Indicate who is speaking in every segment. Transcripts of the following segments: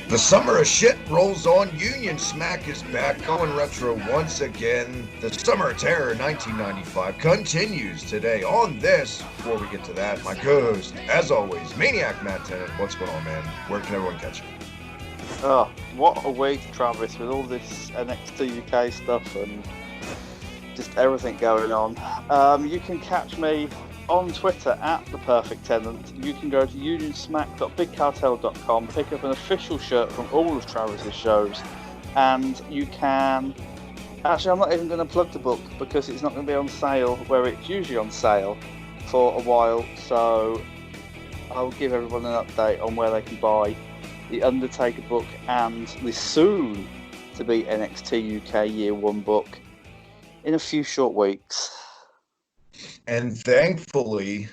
Speaker 1: The summer of shit rolls on. Union Smack is back, going retro once again. The Summer of Terror 1995 continues today on this. Before we get to that, my co-host, as always, Maniac Matt Tennant. What's going on, man? Where can everyone catch you?
Speaker 2: Oh, what a week, Travis, with all this NXT UK stuff and just everything going on. You can catch me on Twitter at The Perfect Tenant. You can go to unionsmack.bigcartel.com, pick up an official shirt from all of Travis's shows, and you can... Actually, I'm not even going to plug the book because it's not going to be on sale where it's usually on sale for a while, so I'll give everyone an update on where they can buy the Undertaker book and the soon-to-be NXT UK Year 1 book in a few short weeks.
Speaker 1: And thankfully,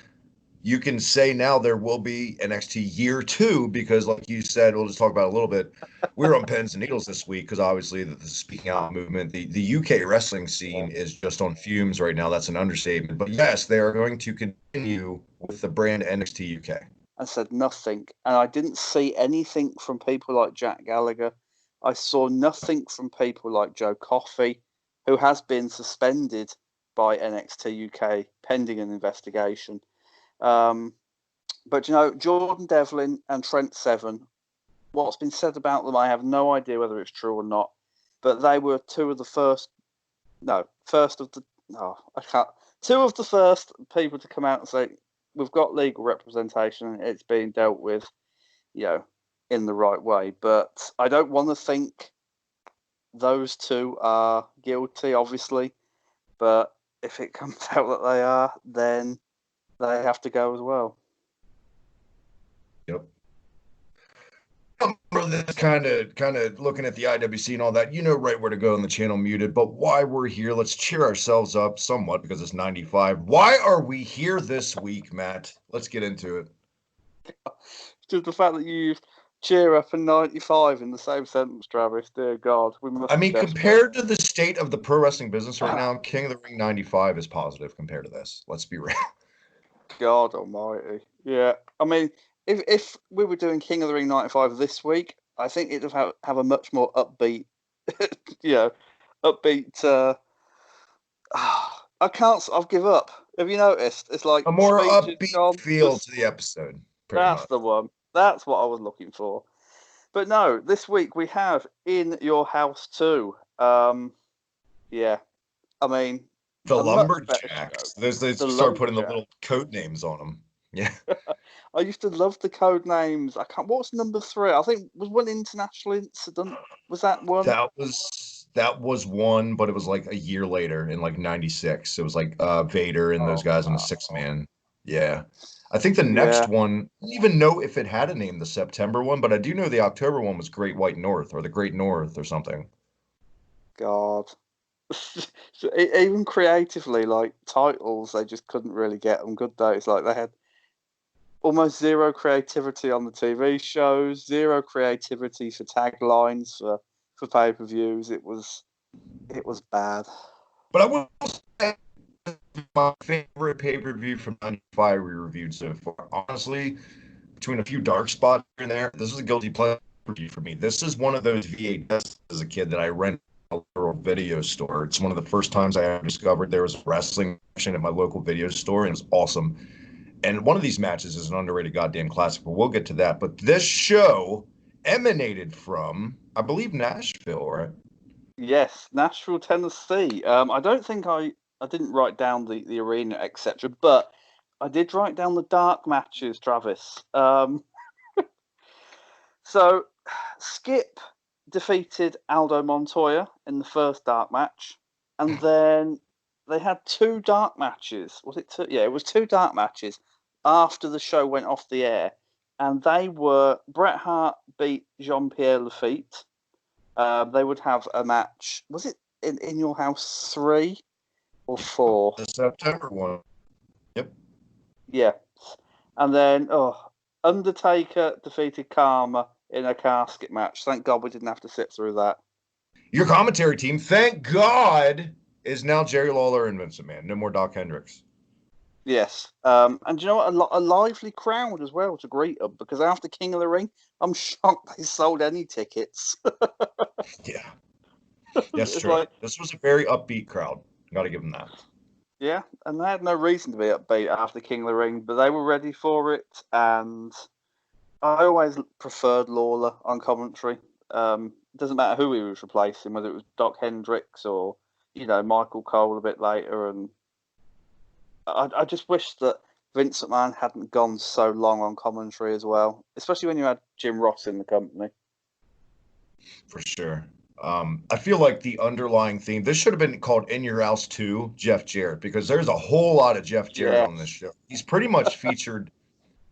Speaker 1: you can say now there will be NXT Year 2 because, like you said, we'll just talk about it a little bit. We're on pins and needles this week because obviously the speaking out movement, the UK wrestling scene is just on fumes right now. That's an understatement. But yes, they are going to continue with the brand NXT UK.
Speaker 2: I said nothing, and I didn't see anything from people like Jack Gallagher. I saw nothing from people like Joe Coffey, who has been suspended by NXT UK pending an investigation. But, you know, Jordan Devlin and Trent Seven, what's been said about them, I have no idea whether it's true or not, but they were two of the first people to come out and say, we've got legal representation and it's being dealt with, you know, in the right way. But I don't want to think those two are guilty, obviously, but if it comes out that they are, then they have to go as well.
Speaker 1: Yep. This kind of looking at the IWC and all that, you know right where to go on the channel Muted. But why we're here, let's cheer ourselves up somewhat because it's 95. Why are we here this week, Matt? Let's get into it.
Speaker 2: Just the fact that you cheer up and 95 in the same sentence, Travis. Dear God, we must.
Speaker 1: I mean, compared to the state of the pro wrestling business right now, King of the Ring 95 is positive compared to this. Let's be real.
Speaker 2: God Almighty. Yeah, I mean, if we were doing King of the Ring 95 this week, I think it'd have a much more upbeat, upbeat. I've give up. Have you noticed? It's like
Speaker 1: A more
Speaker 2: speeches,
Speaker 1: upbeat feel to the episode.
Speaker 2: That's
Speaker 1: much.
Speaker 2: the one. That's what I was looking for. But no, this week we have In Your House 2. Yeah, I mean,
Speaker 1: the Lumberjacks. They start putting the little code names on them. Yeah.
Speaker 2: I used to love the code names. What's number 3? I think was one International Incident. Was that one?
Speaker 1: That was one, but it was like a year later in like 96. It was like Vader and those guys in the 6-man. Yeah. I think the next one, I don't even know if it had a name, the September one, but I do know the October one was Great White North or the Great North or something.
Speaker 2: God. So even creatively, like titles, they just couldn't really get them good though. It's like they had almost zero creativity on the TV shows, zero creativity for taglines for pay-per-views. It was bad.
Speaker 1: But I will say my favorite pay-per-view from 95 we reviewed so far. Honestly, between a few dark spots here and there, this is a guilty pleasure for me. This is one of those VHS as a kid that I rented at a local video store. It's one of the first times I ever discovered there was a wrestling action at my local video store, and it was awesome. And one of these matches is an underrated goddamn classic, but we'll get to that. But this show emanated from, I believe, Nashville, right?
Speaker 2: Yes, Nashville, Tennessee. I don't think I didn't write down the arena, etc., but I did write down the dark matches, Travis. So Skip defeated Aldo Montoya in the first dark match, and then they had 2 dark matches. Was it 2? Yeah, it was 2 dark matches after the show went off the air, and they were Bret Hart beat Jean-Pierre Lafitte. They would have a match. Was it in Your House 3 or 4?
Speaker 1: The September one. Yep.
Speaker 2: Yeah. And then, Undertaker defeated Karma in a casket match. Thank God we didn't have to sit through that.
Speaker 1: Your commentary team, thank God, is now Jerry Lawler and Vinci, man. No more Doc Hendricks.
Speaker 2: Yes. And you know what? A lively crowd as well to greet them, because after King of the Ring, I'm shocked they sold any tickets.
Speaker 1: Yeah, that's
Speaker 2: It's
Speaker 1: true.
Speaker 2: like,
Speaker 1: This was a very upbeat crowd. Got to give them that.
Speaker 2: yeah, and they had no reason to be upbeat after King of the Ring, but they were ready for it. And I always preferred Lawler on commentary. It doesn't matter who he was replacing, whether it was Doc Hendricks or, Michael Cole a bit later. And I just wish that Vince McMahon hadn't gone so long on commentary as well, especially when you had Jim Ross in the company.
Speaker 1: For sure. I feel like the underlying theme, this should have been called In Your House 2, Jeff Jarrett, because there's a whole lot of Jeff Jarrett
Speaker 2: Yeah,
Speaker 1: on this show. He's pretty much featured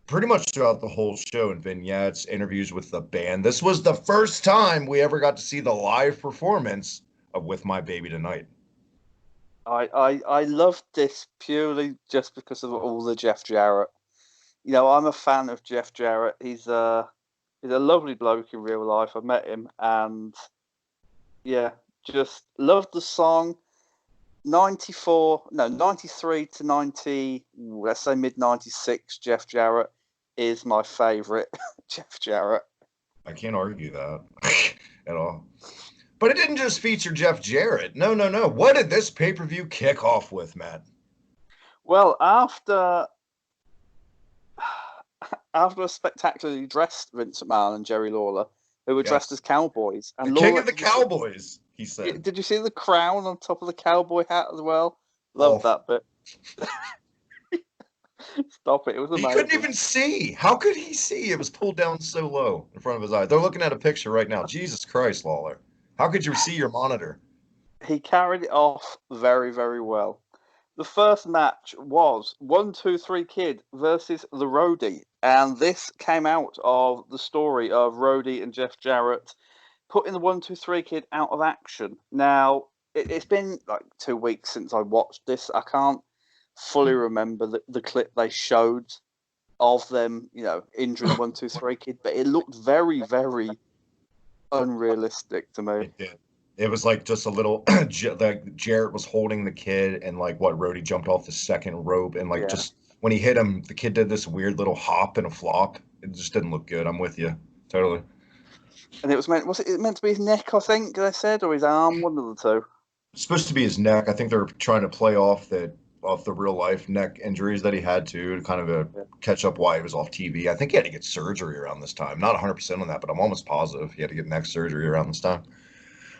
Speaker 1: pretty much throughout the whole show in vignettes, interviews with the band. This was the first time we ever got to see the live performance of With My Baby Tonight.
Speaker 2: I loved this purely just because of all the Jeff Jarrett. I'm a fan of Jeff Jarrett. He's a lovely bloke in real life. I met him, and yeah, just loved the song. 93 to 90, let's say mid 96, Jeff Jarrett is my favorite Jeff Jarrett.
Speaker 1: I can't argue that at all. But it didn't just feature Jeff Jarrett. No, no, no. What did this pay per view kick off with, Matt?
Speaker 2: Well, after a spectacularly dressed Vince McMahon and Jerry Lawler, who were dressed
Speaker 1: Yes.
Speaker 2: as cowboys,
Speaker 1: The
Speaker 2: and
Speaker 1: king
Speaker 2: Lawler,
Speaker 1: of the Cowboys, he said.
Speaker 2: did you see the crown on top of the cowboy hat as well? Loved
Speaker 1: Oh,
Speaker 2: that bit. Stop it! It was
Speaker 1: he couldn't
Speaker 2: amazing.
Speaker 1: even see. How could he see? It was pulled down so low in front of his eye. They're looking at a picture right now. Jesus Christ, Lawler. How could you see your monitor?
Speaker 2: He carried it off very, very well. The first match was 1-2-3 Kid versus the Roadie, and this came out of the story of Roadie and Jeff Jarrett putting the 1-2-3 Kid out of action. Now, it's been like 2 weeks since I watched this. I can't fully remember the clip they showed of them, injuring 1-2-3 Kid, but it looked very, very unrealistic to me.
Speaker 1: It did. It was like just a little, like Jarrett was holding the kid, and like what Rhodey jumped off the second rope, and like
Speaker 2: Yeah.
Speaker 1: just when he hit him, the kid did this weird little hop and a flop. It just didn't look good. I'm with you, totally.
Speaker 2: And was it meant to be his neck, I think they said, or his arm, one of the two.
Speaker 1: It's supposed to be his neck. I think they're trying to play off the real life neck injuries that he had to kind of
Speaker 2: Yeah.
Speaker 1: catch up why he was off TV. I think he had to get surgery around this time. Not 100% on that, but I'm almost positive he had to get neck surgery around this time.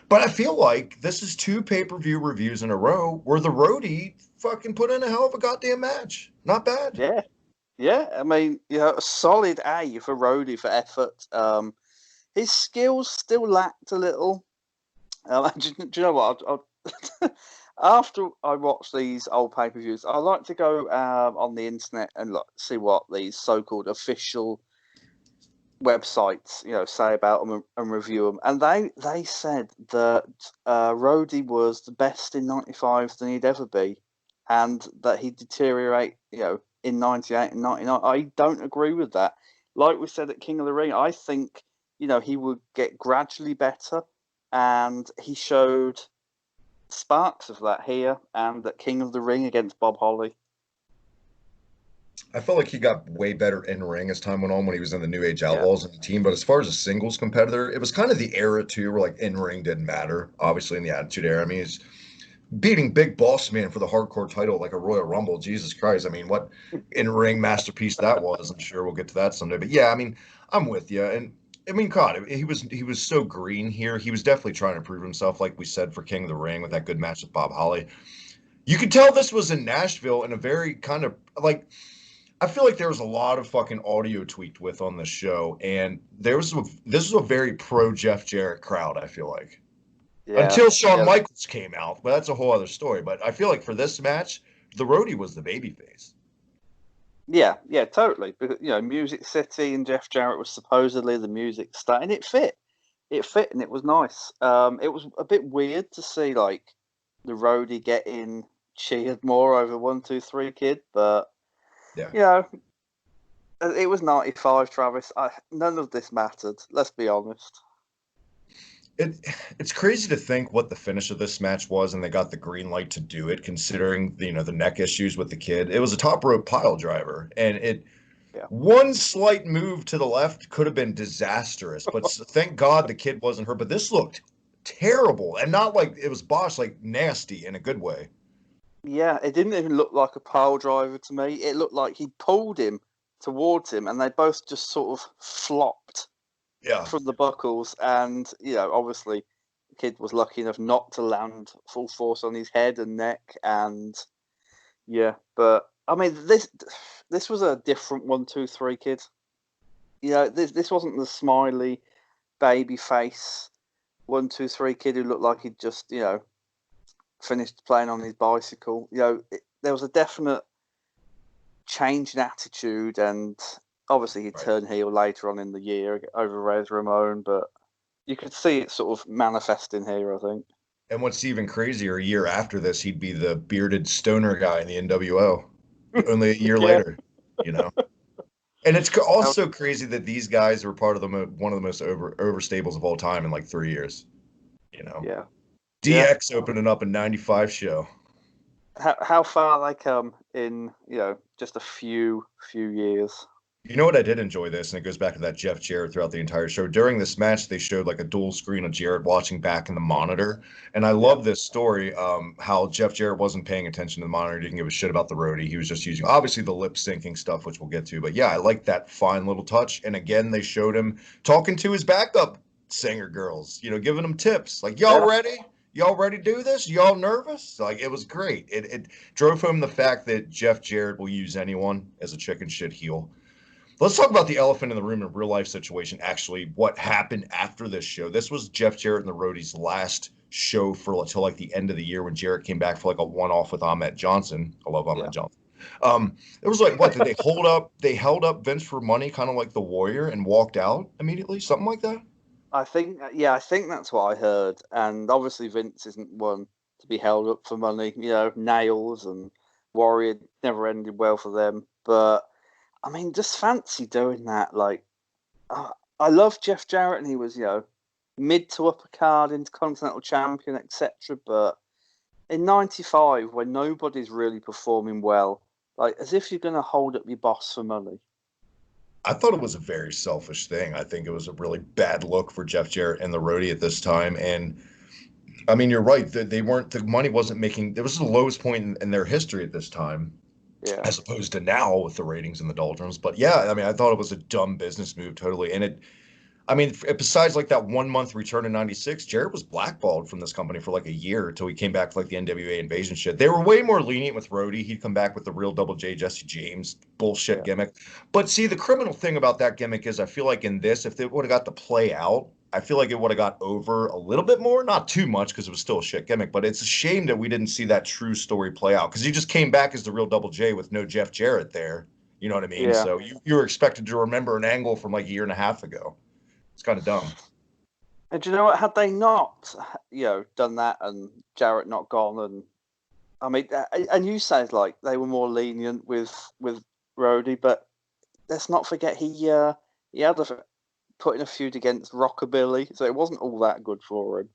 Speaker 1: But I feel like this is two pay-per-view reviews in a row where the roadie fucking put in a hell of a goddamn match. Not bad.
Speaker 2: Yeah. Yeah. I mean, a solid A for Roadie for effort. His skills still lacked a little. Do you know what? After I watch these old pay-per-views, I like to go on the internet and see what these so-called official websites, say about them and review them. And they said that Roadie was the best in '95 than he'd ever be, and that he'd deteriorate, in '98 and '99. I don't agree with that. Like we said at King of the Ring, I think he would get gradually better, and he showed sparks of that here and at King of the Ring against Bob Holly.
Speaker 1: I felt like he got way better in ring as time went on when he was in the New Age
Speaker 2: Yeah,
Speaker 1: Outlaws and the team. But as far as a singles competitor, it was kind of the era too, where like in ring didn't matter. Obviously, in the Attitude Era, I mean, he's beating Big Boss Man for the hardcore title like a Royal Rumble. Jesus Christ! I mean, what in ring masterpiece that was. I'm sure we'll get to that someday. But yeah, I mean, I'm with you. And I mean, God, he was so green here. He was definitely trying to prove himself, like we said for King of the Ring with that good match with Bob Holly. You could tell this was in Nashville in a very kind of like I feel like there was a lot of fucking audio tweaked with on this show, and this was a very pro Jeff Jarrett crowd. I feel like
Speaker 2: yeah,
Speaker 1: until Shawn
Speaker 2: yeah,
Speaker 1: Michaels came out, but that's a whole other story. But I feel like for this match, the roadie was the babyface.
Speaker 2: yeah, totally. Because Music City and Jeff Jarrett was supposedly the music star, and it fit, and it was nice. It was a bit weird to see like the Roadie getting cheered more over 1-2-3 Kid, but
Speaker 1: Yeah,
Speaker 2: you know, it was '95, Travis. None of this mattered. Let's be honest.
Speaker 1: It it's crazy to think what the finish of this match was, and they got the green light to do it, considering the neck issues with the kid. It was a top rope pile driver, and it
Speaker 2: Yeah.
Speaker 1: one slight move to the left could have been disastrous. But thank God the kid wasn't hurt. But this looked terrible, and not like it was botched, like nasty in a good way.
Speaker 2: Yeah, it didn't even look like a pile driver to me. It looked like he pulled him towards him, and they both just sort of flopped
Speaker 1: Yeah,
Speaker 2: from the buckles. And obviously, the kid was lucky enough not to land full force on his head and neck. And yeah, but I mean, this was a different 1, 2, 3 kid. This wasn't the smiley baby face 1, 2, 3 kid who looked like he'd just finished playing on his bicycle. There was a definite change in attitude, and obviously he
Speaker 1: right.
Speaker 2: turned heel later on in the year over Reyes Ramon, but you could see it sort of manifesting here, I think.
Speaker 1: And what's even crazier, a year after this, he'd be the bearded stoner guy in the NWO. Only a year
Speaker 2: Yeah.
Speaker 1: later, you know. And it's also crazy that these guys were part of one of the most overstables of all time in like 3 years. You know,
Speaker 2: Yeah. Yeah.
Speaker 1: DX opening up a '95 show.
Speaker 2: How far they come in, just a few years.
Speaker 1: You know what? I did enjoy this, and it goes back to that Jeff Jarrett throughout the entire show. During this match, they showed like a dual screen of Jarrett watching back in the monitor, and I
Speaker 2: Yeah.
Speaker 1: love this story. How Jeff Jarrett wasn't paying attention to the monitor, didn't give a shit about the roadie. He was just using obviously the lip syncing stuff, which we'll get to. But yeah, I like that fine little touch. And again, they showed him talking to his backup singer girls, giving them tips like, "Y'all
Speaker 2: Yeah.
Speaker 1: ready? Y'all ready to do this? Y'all nervous?" Like it was great. It drove home the fact that Jeff Jarrett will use anyone as a chicken shit heel. Let's talk about the elephant in the room in a real life situation. Actually, what happened after this show? This was Jeff Jarrett and the Roadie's last show for until like the end of the year when Jarrett came back for like a one-off with Ahmed Johnson. I love Ahmed
Speaker 2: Yeah.
Speaker 1: Johnson. It was like what did they hold up? They held up Vince for money, kind of like the Warrior, and walked out immediately, something like that.
Speaker 2: I think that's what I heard. And obviously, Vince isn't one to be held up for money. Nails and Warrior never ended well for them. But I mean, just fancy doing that. Like, uh, I love Jeff Jarrett, and he was, mid to upper card, intercontinental champion, etc. But in '95, when nobody's really performing well, like as if you're going to hold up your boss for money.
Speaker 1: I thought it was a very selfish thing. I think it was a really bad look for Jeff Jarrett and the Roadie at this time, and I mean, you're right. They weren't. The money wasn't making. It was the lowest point in their history at this time,
Speaker 2: Yeah,
Speaker 1: as opposed to now with the ratings and the doldrums. But yeah, I mean, I thought it was a dumb business move, totally. And it, I mean, besides like that 1 month return in '96, Jarrett was blackballed from this company for like a year until he came back for like the NWA Invasion shit. They were way more lenient with Roadie. He'd come back with the real Double J Jesse James bullshit
Speaker 2: yeah,
Speaker 1: gimmick. But see, the criminal thing about that gimmick is I feel like in this, if they would have got to play out, I feel like it would have got over a little bit more, not too much because it was still a shit gimmick, but it's a shame that we didn't see that true story play out because he just came back as the real Double J with no Jeff Jarrett there. You know what I mean?
Speaker 2: yeah.
Speaker 1: So you were expected to remember an angle from like a year and a half ago. It's kind of dumb.
Speaker 2: And do you know what? Had they not, done that, and Jarrett not gone, and I mean, and you said like they were more lenient with Roadie, but let's not forget he had put in a feud against Rockabilly, so it wasn't all that good for him.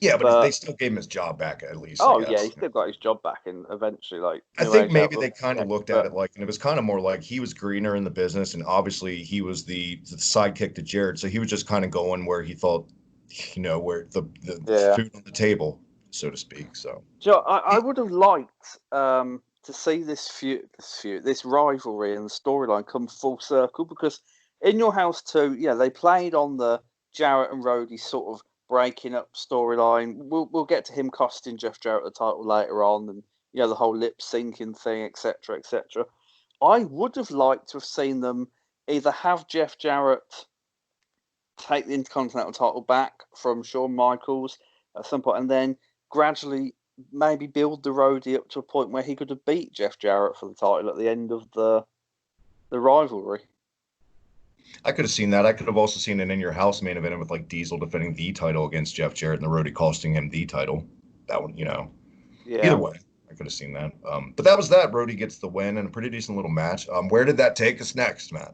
Speaker 1: Yeah, but they
Speaker 2: But
Speaker 1: still gave him his job back at least, I
Speaker 2: oh yeah, he
Speaker 1: guess.
Speaker 2: still got his job back, and eventually, like
Speaker 1: I
Speaker 2: New
Speaker 1: think
Speaker 2: Age
Speaker 1: maybe
Speaker 2: Outlook
Speaker 1: they kind of
Speaker 2: next.
Speaker 1: looked at
Speaker 2: But
Speaker 1: it like, and it was kind of more like he was greener in the business, and obviously he was the sidekick to Jared, so he was just kind of going where he thought, where the
Speaker 2: yeah,
Speaker 1: food on the table, so to speak. So
Speaker 2: so I would have liked to see this rivalry and the storyline come full circle because in Your House too, yeah, they played on the Jarrett and Roadie sort of breaking up storyline. We'll get to him costing Jeff Jarrett the title later on, and the whole lip syncing thing, etc., etc. I would have liked to have seen them either have Jeff Jarrett take the Intercontinental title back from Shawn Michaels at some point, and then gradually maybe build the Roadie up to a point where he could have beat Jeff Jarrett for the title at the end of the rivalry.
Speaker 1: I could have seen that. I could have also seen an In Your House main event with like Diesel defending the title against Jeff Jarrett and the Roadie costing him the title. That one, either
Speaker 2: Yeah,
Speaker 1: way. I could have seen that. But that was that. Roadie gets the win and a pretty decent little match. Where did that take us next, Matt?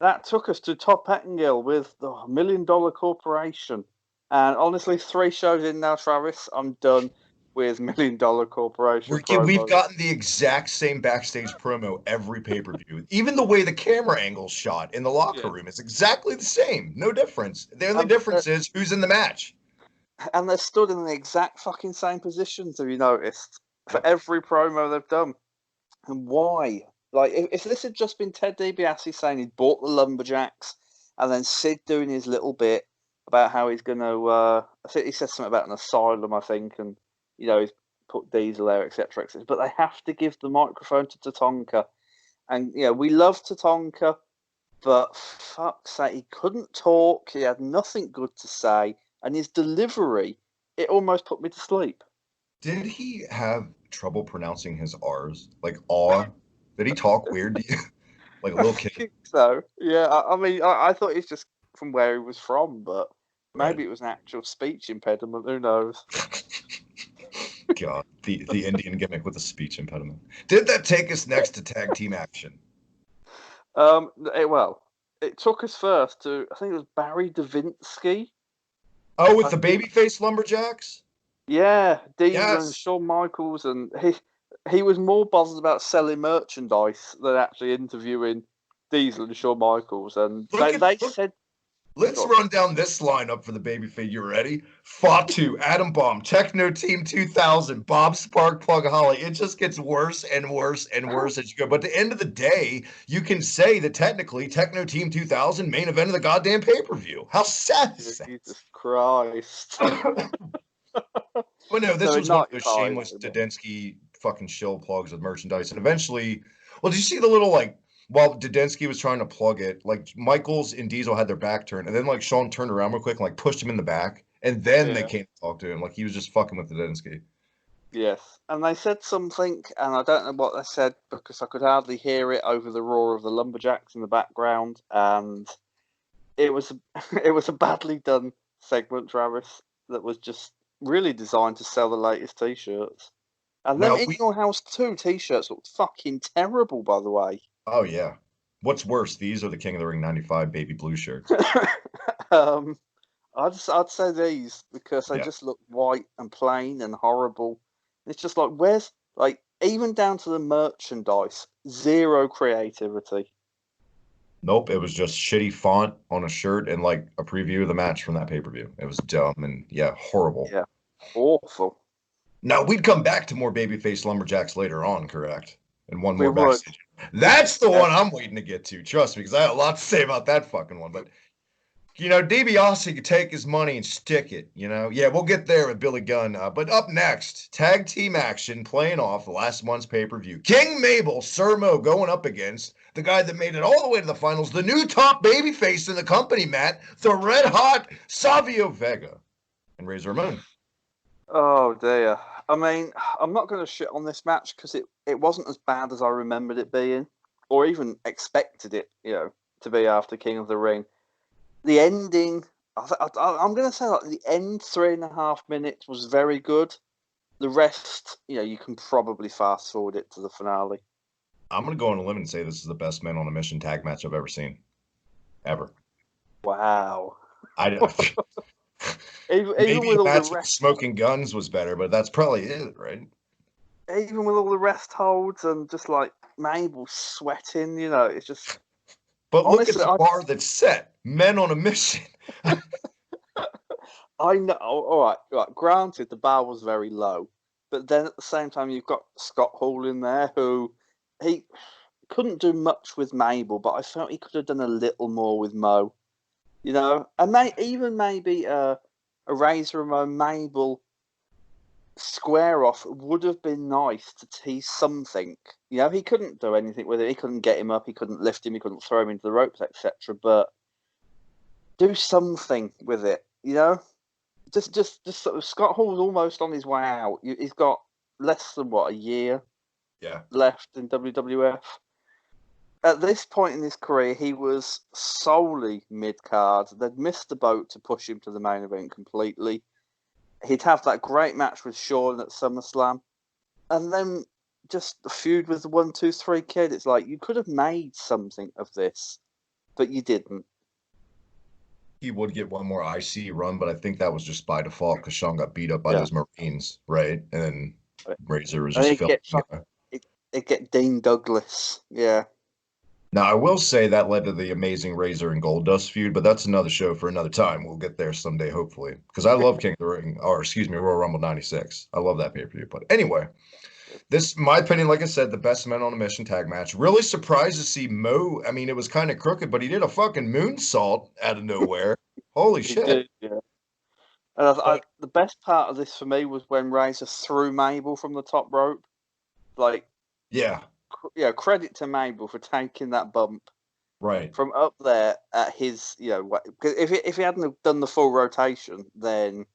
Speaker 2: that took us to Top Pettingill with the $1 Million Corporation. And honestly, 3 shows in now, Travis, I'm done with $1 Million Corporation
Speaker 1: We've
Speaker 2: promos.
Speaker 1: gotten the exact same backstage promo every pay-per-view. Even the way the camera angle's shot in the locker
Speaker 2: Yeah.
Speaker 1: room is exactly the same. No difference. The only
Speaker 2: And
Speaker 1: difference is who's in the match.
Speaker 2: they're stood in the exact fucking same positions, have you noticed? For
Speaker 1: Yep.
Speaker 2: every promo they've done. And why? Like, if this had just been Ted DiBiase saying he'd bought the Lumberjacks, and then Sid doing his little bit about how he's going to, I think he said something about an asylum, I think, and, he's put Diesel there, etc., etc. But they have to give the microphone to Tatanka. And, we love Tatanka, but fuck's sake, he couldn't talk, he had nothing good to say, and his delivery, it almost put me to sleep.
Speaker 1: Did he have trouble pronouncing his R's? Like awe? Did he talk weird to you? Like a
Speaker 2: I
Speaker 1: little kid?
Speaker 2: think so. Yeah, I mean, I thought he's just from where he was from, but
Speaker 1: Right.
Speaker 2: maybe it was an actual speech impediment. Who knows?
Speaker 1: God, the Indian gimmick with a speech impediment. Did that take us next to tag team action?
Speaker 2: Well, it took us first to, I think it was Barry Davinsky.
Speaker 1: Oh, with
Speaker 2: I
Speaker 1: the
Speaker 2: think,
Speaker 1: babyface lumberjacks?
Speaker 2: yeah, Diesel and
Speaker 1: Yes.
Speaker 2: Shawn Michaels, and he was more bothered about selling merchandise than actually interviewing Diesel and Shawn Michaels, and
Speaker 1: Look at
Speaker 2: they
Speaker 1: look.
Speaker 2: said,
Speaker 1: Let's
Speaker 2: God,
Speaker 1: run down this lineup for the babyface. You ready? Fatu, Adam Bomb, Techno Team 2000, Bob Spark, Plug Holly. It just gets worse and worse and worse as you go. But at the end of the day, you can say that technically Techno Team 2000 main event of the goddamn pay-per-view. How sad is that?
Speaker 2: Jesus Christ.
Speaker 1: Well, no, this
Speaker 2: So in
Speaker 1: was one of those
Speaker 2: '95,
Speaker 1: shameless Dudensky fucking shill plugs with merchandise. And eventually, well, did you see the little like while Dudensky was trying to plug it, like Michaels and Diesel had their back turned, and then like Shawn turned around real quick and like pushed him in the back, and then they
Speaker 2: yeah.
Speaker 1: came to talk to him. Like he was just fucking with Dudensky.
Speaker 2: Yes, and they said something, and I don't know what they said because I could hardly hear it over the roar of the Lumberjacks in the background, and it was it was a badly done segment, Travis, that was just really designed to sell the latest T-shirts. And them
Speaker 1: Now
Speaker 2: In
Speaker 1: we
Speaker 2: Your House 2 T-shirts looked fucking terrible, by the way.
Speaker 1: oh yeah. What's worse, these or the King of the Ring 95 baby blue shirts?
Speaker 2: um, I'd say these because they
Speaker 1: Yeah.
Speaker 2: just look white and plain and horrible. It's just like where's like even down to the merchandise, zero creativity.
Speaker 1: Nope, it was just shitty font on a shirt and like a preview of the match from that pay-per-view. It was dumb and yeah, horrible.
Speaker 2: Yeah, awful.
Speaker 1: Now we'd come back to more babyface lumberjacks later on, correct? And one
Speaker 2: We
Speaker 1: more
Speaker 2: would.
Speaker 1: backstage. That's the
Speaker 2: Yeah.
Speaker 1: one I'm waiting to get to. Trust me, because I have a lot to say about that fucking one. But DiBiase could take his money and stick it. Yeah, we'll get there with Billy Gunn. But up next, tag team action playing off the last month's pay-per-view. King Mabel, Sir Mo going up against the guy that made it all the way to the finals, the new top babyface in the company, Matt, the red hot Savio Vega and Razor Ramon.
Speaker 2: Oh dear. I mean, I'm not going to shit on this match because it wasn't as bad as I remembered it being, or even expected it, to be after King of the Ring. The ending, I'm going to say like the end 3.5 minutes was very good. The rest, you can probably fast forward it to the finale.
Speaker 1: I'm going to go on a limb and say this is the best Men on a Mission tag match I've ever seen. Ever.
Speaker 2: Wow.
Speaker 1: I
Speaker 2: Even
Speaker 1: maybe
Speaker 2: with
Speaker 1: a
Speaker 2: all the
Speaker 1: match with
Speaker 2: rest,
Speaker 1: Smoking Guns was better, but that's probably it, right?
Speaker 2: even with all the rest holds and just like Mabel sweating, it's just
Speaker 1: But look at
Speaker 2: honestly,
Speaker 1: the bar that's set. Men on a Mission.
Speaker 2: I know. All right, right. Granted, the bar was very low, but then at the same time, you've got Scott Hall in there who he couldn't do much with Mabel, but I felt he could have done a little more with Mo. And even maybe a Razor Ramon Mabel square off would have been nice to tease something. He couldn't do anything with it. He couldn't get him up. He couldn't lift him. He couldn't throw him into the ropes, etc. But do something with it. Just sort of Scott Hall's almost on his way out. He's got less than a year
Speaker 1: Yeah.
Speaker 2: left in WWF. At this point in his career, he was solely mid card. They'd missed the boat to push him to the main event completely. He'd have that great match with Shawn at SummerSlam, and then just a feud with the 1-2-3 Kid. It's like you could have made something of this, but you didn't.
Speaker 1: he would get one more IC run, but I think that was just by default because Shawn got beat up by
Speaker 2: Yeah.
Speaker 1: those Marines, right? And then Razor was
Speaker 2: And
Speaker 1: just
Speaker 2: it
Speaker 1: filming.
Speaker 2: get it get Dean Douglas. Yeah.
Speaker 1: Now, I will say that led to the amazing Razor and Goldust feud, but that's another show for another time. We'll get there someday, hopefully, because I love King of the Ring, or excuse me, Royal Rumble '96. I love that pay-per-view. But anyway, this, my opinion, like I said, the best men on a mission tag match. Really surprised to see Mo. I mean, it was kind of crooked, but he did a fucking moonsault out of nowhere. Holy
Speaker 2: He
Speaker 1: shit.
Speaker 2: did. Yeah. And the best part of this for me was when Razor threw Mabel from the top rope. Like,
Speaker 1: Yeah,
Speaker 2: credit to Mabel for taking that bump
Speaker 1: right.
Speaker 2: from up there at his, because if he hadn't have done the full rotation, then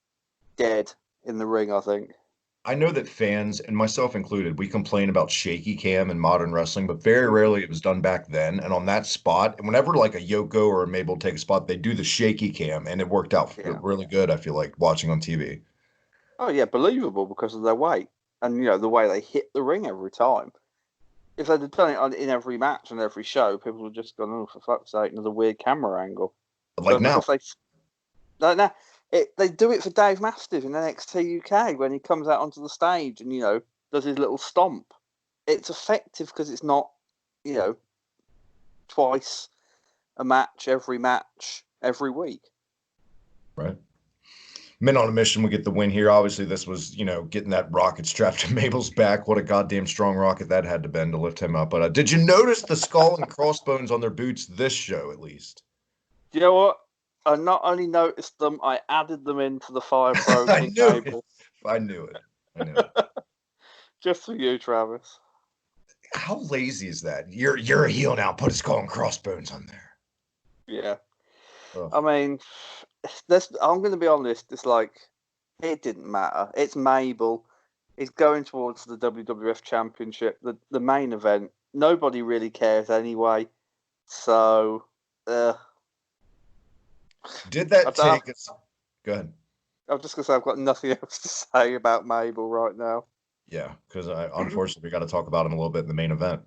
Speaker 2: dead in the ring, I think.
Speaker 1: I know that fans, and myself included, we complain about shaky cam in modern wrestling, but very rarely it was done back then. And on that spot, and whenever like a Yoko or a Mabel take a spot, they do the shaky cam, and it worked out
Speaker 2: Yeah.
Speaker 1: really good. I feel like watching on TV.
Speaker 2: Oh yeah, believable because of their weight and the way they hit the ring every time. If they'd have done it in every match and every show, people would just gone, "Oh, for fuck's sake, another weird camera angle."
Speaker 1: Like
Speaker 2: But
Speaker 1: now,
Speaker 2: because they do it for Dave Mastiff in NXT UK when he comes out onto the stage and does his little stomp. It's effective because it's not you know twice a match, every week.
Speaker 1: right? Men on a mission would get the win here. Obviously, this was, getting that rocket strapped to Mabel's back. What a goddamn strong rocket that had to bend to lift him up. But did you notice the skull and crossbones on their boots this show, at least?
Speaker 2: Do you know what? I not only noticed them, I added them into the Fire Pro
Speaker 1: I
Speaker 2: King
Speaker 1: knew it.
Speaker 2: Mabel.
Speaker 1: I knew it. I knew it.
Speaker 2: Just for you, Travis.
Speaker 1: How lazy is that? You're a heel now. Put a skull and crossbones on there.
Speaker 2: Yeah.
Speaker 1: Ugh.
Speaker 2: I mean, I'm going to be honest. It's like it didn't matter. It's Mabel. He's going towards the WWF Championship, the main event. Nobody really cares anyway. So,
Speaker 1: Did that
Speaker 2: I,
Speaker 1: take us? Go ahead.
Speaker 2: I'm just going to say I've got nothing else to say about Mabel right now.
Speaker 1: Yeah, because I unfortunately we got to talk about him a little bit in the main event.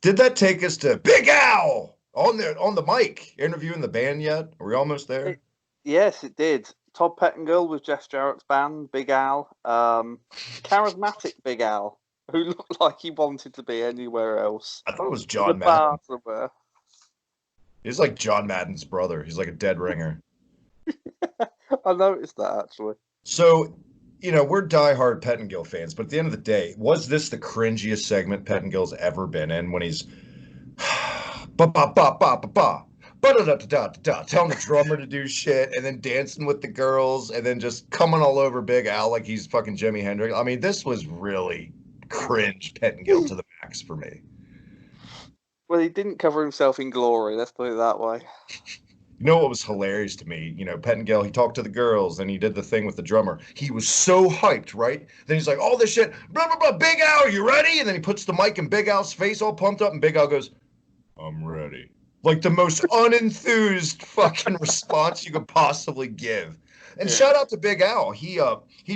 Speaker 1: Did that take us to Big Al on the mic interviewing the band yet? Are we almost there?
Speaker 2: Yes, it did. Todd Pettengill was Jeff Jarrett's band, Big Al. Charismatic Big Al, who looked like he wanted to be anywhere else.
Speaker 1: I thought it was
Speaker 2: In a
Speaker 1: John
Speaker 2: bar
Speaker 1: Madden.
Speaker 2: somewhere.
Speaker 1: He's like John Madden's brother. He's like a dead ringer.
Speaker 2: I noticed that actually.
Speaker 1: So, we're diehard Pettengill fans, but at the end of the day, was this the cringiest segment Pettengill's ever been in when he's ba ba ba ba ba ba ba da da da da da telling the drummer to do shit and then dancing with the girls and then just coming all over Big Al like he's fucking Jimi Hendrix? I mean, this was really cringe Pettengill to the max for me.
Speaker 2: Well, he didn't cover himself in glory. Let's put it that way.
Speaker 1: You know what was hilarious to me? Pettengill, he talked to the girls, then he did the thing with the drummer. He was so hyped, right? Then he's like, all this shit, blah, blah, blah, Big Al, you ready? And then he puts the mic in Big Al's face all pumped up, and Big Al goes, I'm ready. Like the most unenthused fucking response you could possibly give. And shout out to Big Al. He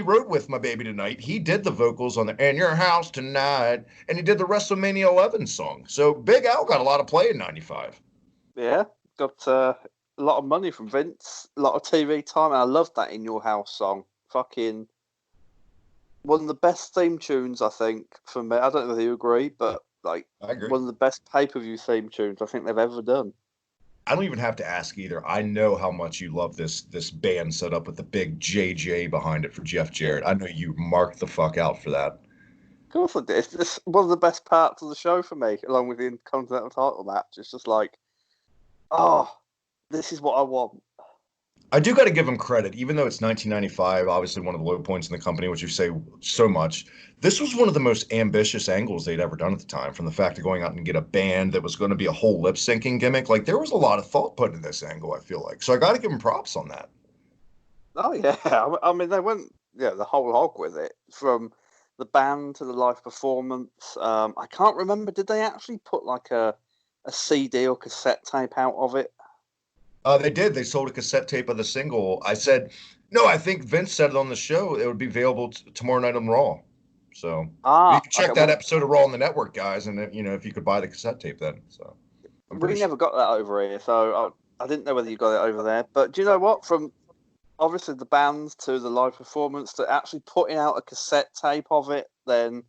Speaker 1: wrote with My Baby Tonight. He did the vocals on the In Your House Tonight, and he did the WrestleMania 11 song. So Big Al got a lot of play in 95.
Speaker 2: Yeah, got a lot of money from Vince, a lot of TV time, and I love that In Your House song. Fucking one of the best theme tunes, I think, for me. I don't know if you agree, but like
Speaker 1: I agree.
Speaker 2: one of the best pay-per-view theme tunes I think they've ever done.
Speaker 1: I don't even have to ask either. I know how much you love this band set up with the big JJ behind it for Jeff Jarrett. I know you marked the fuck out for that.
Speaker 2: Of course I did. It's one of the best parts of the show for me, along with the Intercontinental title match. It's just like, oh, this is what I want.
Speaker 1: I do got to give him credit, even though it's 1995, obviously one of the low points in the company, which you say so much. This was one of the most ambitious angles they'd ever done at the time, from the fact of going out and get a band that was going to be a whole lip syncing gimmick. Like, there was a lot of thought put in this angle, I feel like. So I got to give him props on that.
Speaker 2: Oh, yeah. I mean, they went the whole hog with it, from the band to the live performance. I can't remember, did they actually put like a CD or cassette tape out of it?
Speaker 1: They did. They sold a cassette tape of the single. I said, no, I think Vince said it on the show. It would be available tomorrow night on Raw. So you can check
Speaker 2: Okay,
Speaker 1: that
Speaker 2: well,
Speaker 1: episode of Raw on the network, guys. And, if you could buy the cassette tape then. So I'm
Speaker 2: we
Speaker 1: pretty sure.
Speaker 2: never got that over here, so I didn't know whether you got it over there, but do you know what? From obviously the band to the live performance to actually putting out a cassette tape of it, then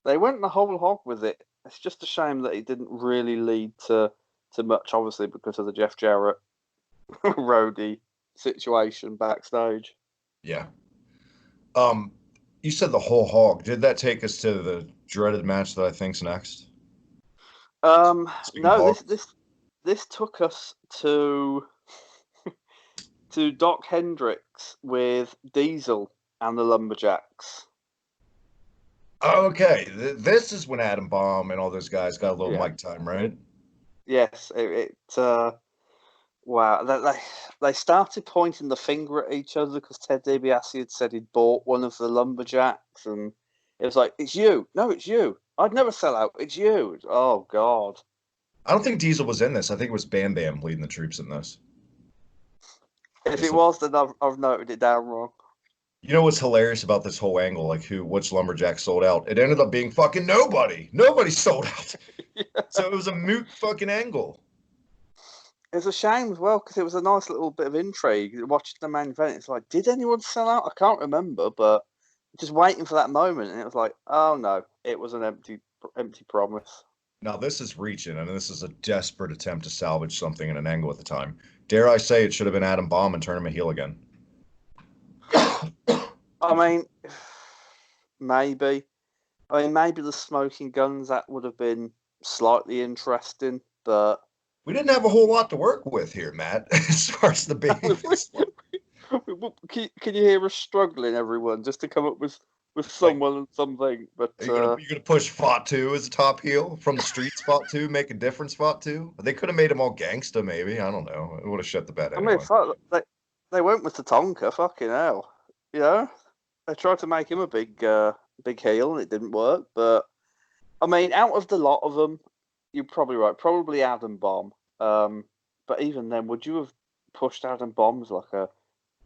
Speaker 2: they went the whole hog with it. It's just a shame that it didn't really lead to much, obviously, because of the Jeff Jarrett Roadie situation backstage.
Speaker 1: Yeah. You said the whole hog. Did that take us to the dreaded match that I think's next? Speaking of
Speaker 2: No,
Speaker 1: hogs.
Speaker 2: this took us to Doc Hendricks with Diesel and the Lumberjacks.
Speaker 1: Okay, this is when Adam Bomb and all those guys got a little
Speaker 2: Yeah.
Speaker 1: mic time, right?
Speaker 2: Yes, wow. They started pointing the finger at each other because Ted DiBiase had said he'd bought one of the Lumberjacks, and it was like, "It's you, no, it's you. I'd never sell out. It's you." Oh God.
Speaker 1: I don't think Diesel was in this. I think it was Bam Bam leading the troops in this.
Speaker 2: If it was, then I've noted it down wrong.
Speaker 1: You know what's hilarious about this whole angle? Like which lumberjack sold out? It ended up being fucking nobody. Nobody sold out. So it was a moot fucking angle.
Speaker 2: It's a shame as well because it was a nice little bit of intrigue. Watching the main event, it's like, did anyone sell out? I can't remember, but just waiting for that moment, and it was like, oh no, it was an empty promise.
Speaker 1: Now this is reaching, and this is a desperate attempt to salvage something in an angle at the time. Dare I say it should have been Adam Bomb and turn him a heel again.
Speaker 2: I mean, maybe. I mean, maybe the smoking guns, that would have been slightly interesting, but
Speaker 1: We didn't have a whole lot to work with here, Matt, as far as the baby.
Speaker 2: can you hear us struggling, everyone, just to come up with someone and something? But
Speaker 1: you're gonna push Fatu as a top heel from the streets, Fatu, make a difference, Fatu. They could have made him all gangsta, maybe. I don't know. It would have shut the bed
Speaker 2: I
Speaker 1: anyway.
Speaker 2: mean, they went with Tatanka, fucking hell. You know? They tried to make him a big heel and it didn't work. But, I mean, out of the lot of them, you're probably right. Probably Adam Bomb. But even then, would you have pushed Adam Bomb as like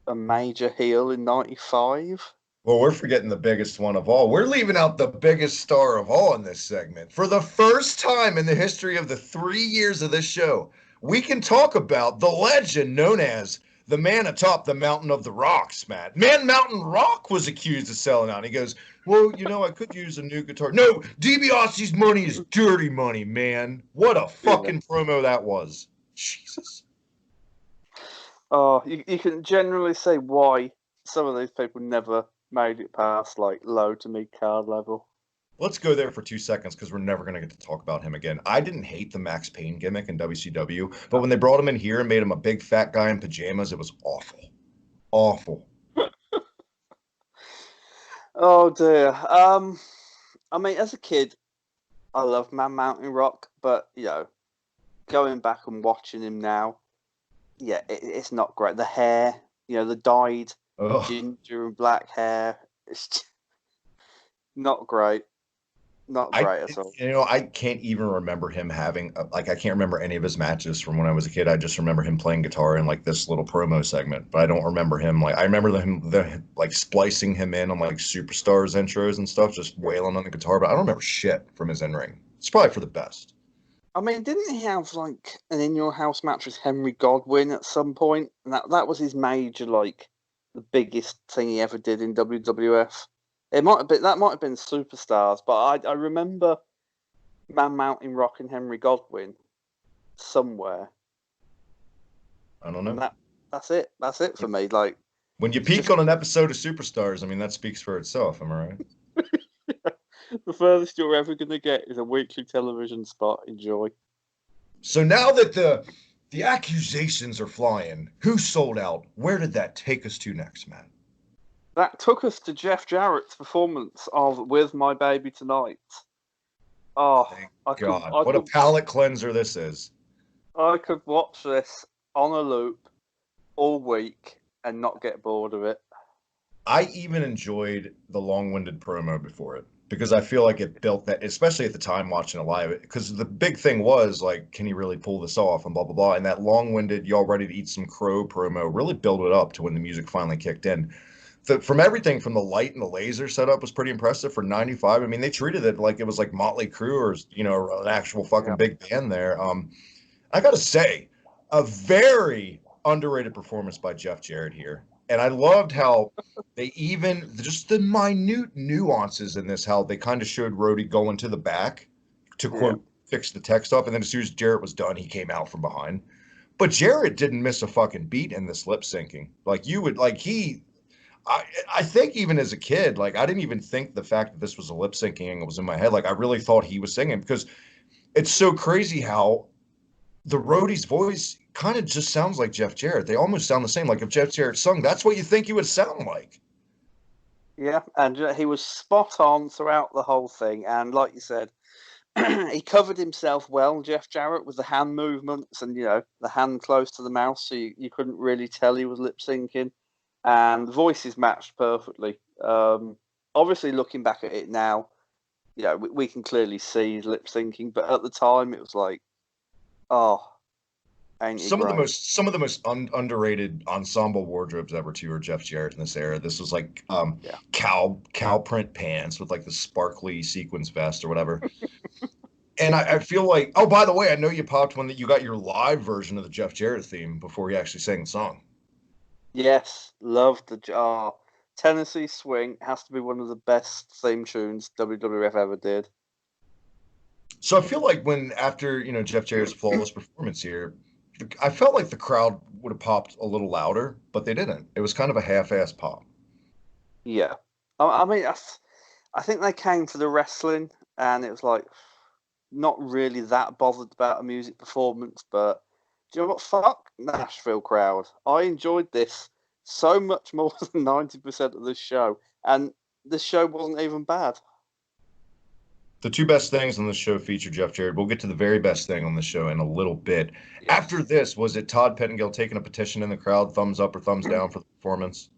Speaker 2: a major heel in '95?
Speaker 1: Well, we're forgetting the biggest one of all. We're leaving out the biggest star of all in this segment. For the first time in the history of the 3 years of this show, we can talk about the legend known as the man atop the mountain of the rocks, Matt. Man Mountain Rock was accused of selling out. He goes, well, I could use a new guitar. No, DiBiase's money is dirty money, man. What a fucking promo that was. Jesus.
Speaker 2: Oh, you can generally say why some of these people never made it past like low to mid card level.
Speaker 1: Let's go there for 2 seconds because we're never going to get to talk about him again. I didn't hate the Max Payne gimmick in WCW, but when they brought him in here and made him a big fat guy in pajamas, it was awful. Awful.
Speaker 2: Oh dear. I mean, as a kid, I loved Man Mountain Rock, but going back and watching him now, it's not great. The hair, the dyed ginger and black hair, it's just not great. Not great at all.
Speaker 1: I can't even remember him having I can't remember any of his matches from when I was a kid. I just remember him playing guitar in like this little promo segment, but I don't remember him I remember him like splicing him in on like Superstars intros and stuff, just wailing on the guitar. But I don't remember shit from his in ring. It's probably for the best.
Speaker 2: I mean, didn't he have like an In Your House match with Henry Godwin at some point? And that was his major, like the biggest thing he ever did in WWF. That might have been Superstars, but I remember Man Mountain Rock and Henry Godwin somewhere.
Speaker 1: I don't know.
Speaker 2: And that's it. That's it for me. Like
Speaker 1: when you peak on an episode of Superstars, I mean that speaks for itself. Am I right?
Speaker 2: The furthest you're ever going to get is a weekly television spot. Enjoy.
Speaker 1: So now that the accusations are flying, who sold out? Where did that take us to next, man?
Speaker 2: That took us to Jeff Jarrett's performance of "With My Baby Tonight." Oh,
Speaker 1: thank God! What a palate cleanser this is.
Speaker 2: I could watch this on a loop all week and not get bored of it.
Speaker 1: I even enjoyed the long-winded promo before it because I feel like it built that, especially at the time watching it live, because the big thing was like, can he really pull this off and blah, blah, blah. And that long-winded, y'all ready to eat some crow promo really built it up to when the music finally kicked in. From everything from the light and the laser setup was pretty impressive for 95. I mean, they treated it like it was like Motley Crue or, an actual fucking big band there. I got to say, A very underrated performance by Jeff Jarrett here. And I loved how they even just the minute nuances in this, how they kind of showed Roadie going to the back to
Speaker 2: Yeah.
Speaker 1: quote fix the tech stuff. And then as soon as Jarrett was done, he came out from behind. But Jarrett didn't miss a fucking beat in this lip syncing. Like you would like I think even as a kid, like I didn't even think the fact that this was a lip syncing angle was in my head. Like I really thought he was singing because it's so crazy how the Roadie's voice kind of just sounds like Jeff Jarrett. They almost sound the same. Like if Jeff Jarrett sung, that's what you think he would sound like.
Speaker 2: Yeah, and he was spot on throughout the whole thing. And like you said, he covered himself well, Jeff Jarrett, with the hand movements and, the hand close to the mouth, so you couldn't really tell he was lip syncing. And the voices matched perfectly. Obviously, looking back at it now, we can clearly see he's lip syncing, but at the time it was like, oh, ain't he great?
Speaker 1: Some of the most underrated ensemble wardrobes ever too are Jeff Jarrett in this era. This was like cow print pants with like the sparkly sequins vest or whatever. And I feel like, oh, by the way, I know you popped one that you got your live version of the Jeff Jarrett theme before he actually sang the song.
Speaker 2: Yes, loved the Tennessee Swing has to be one of the best theme tunes WWF ever did.
Speaker 1: So I feel like after Jeff Jarrett's flawless performance here, I felt like the crowd would have popped a little louder, but they didn't. It was kind of a half-ass pop.
Speaker 2: Yeah, I mean, I think they came for the wrestling, and it was like not really that bothered about a music performance. But do you know what? Fuck Nashville crowd. I enjoyed this so much more than 90% of this show, and this show wasn't even bad.
Speaker 1: The two best things on this show feature Jeff Jarrett. We'll get to the very best thing on the show in a little bit.
Speaker 2: Yeah.
Speaker 1: After this, was it Todd Pettengill taking a petition in the crowd, thumbs up or thumbs down for the performance?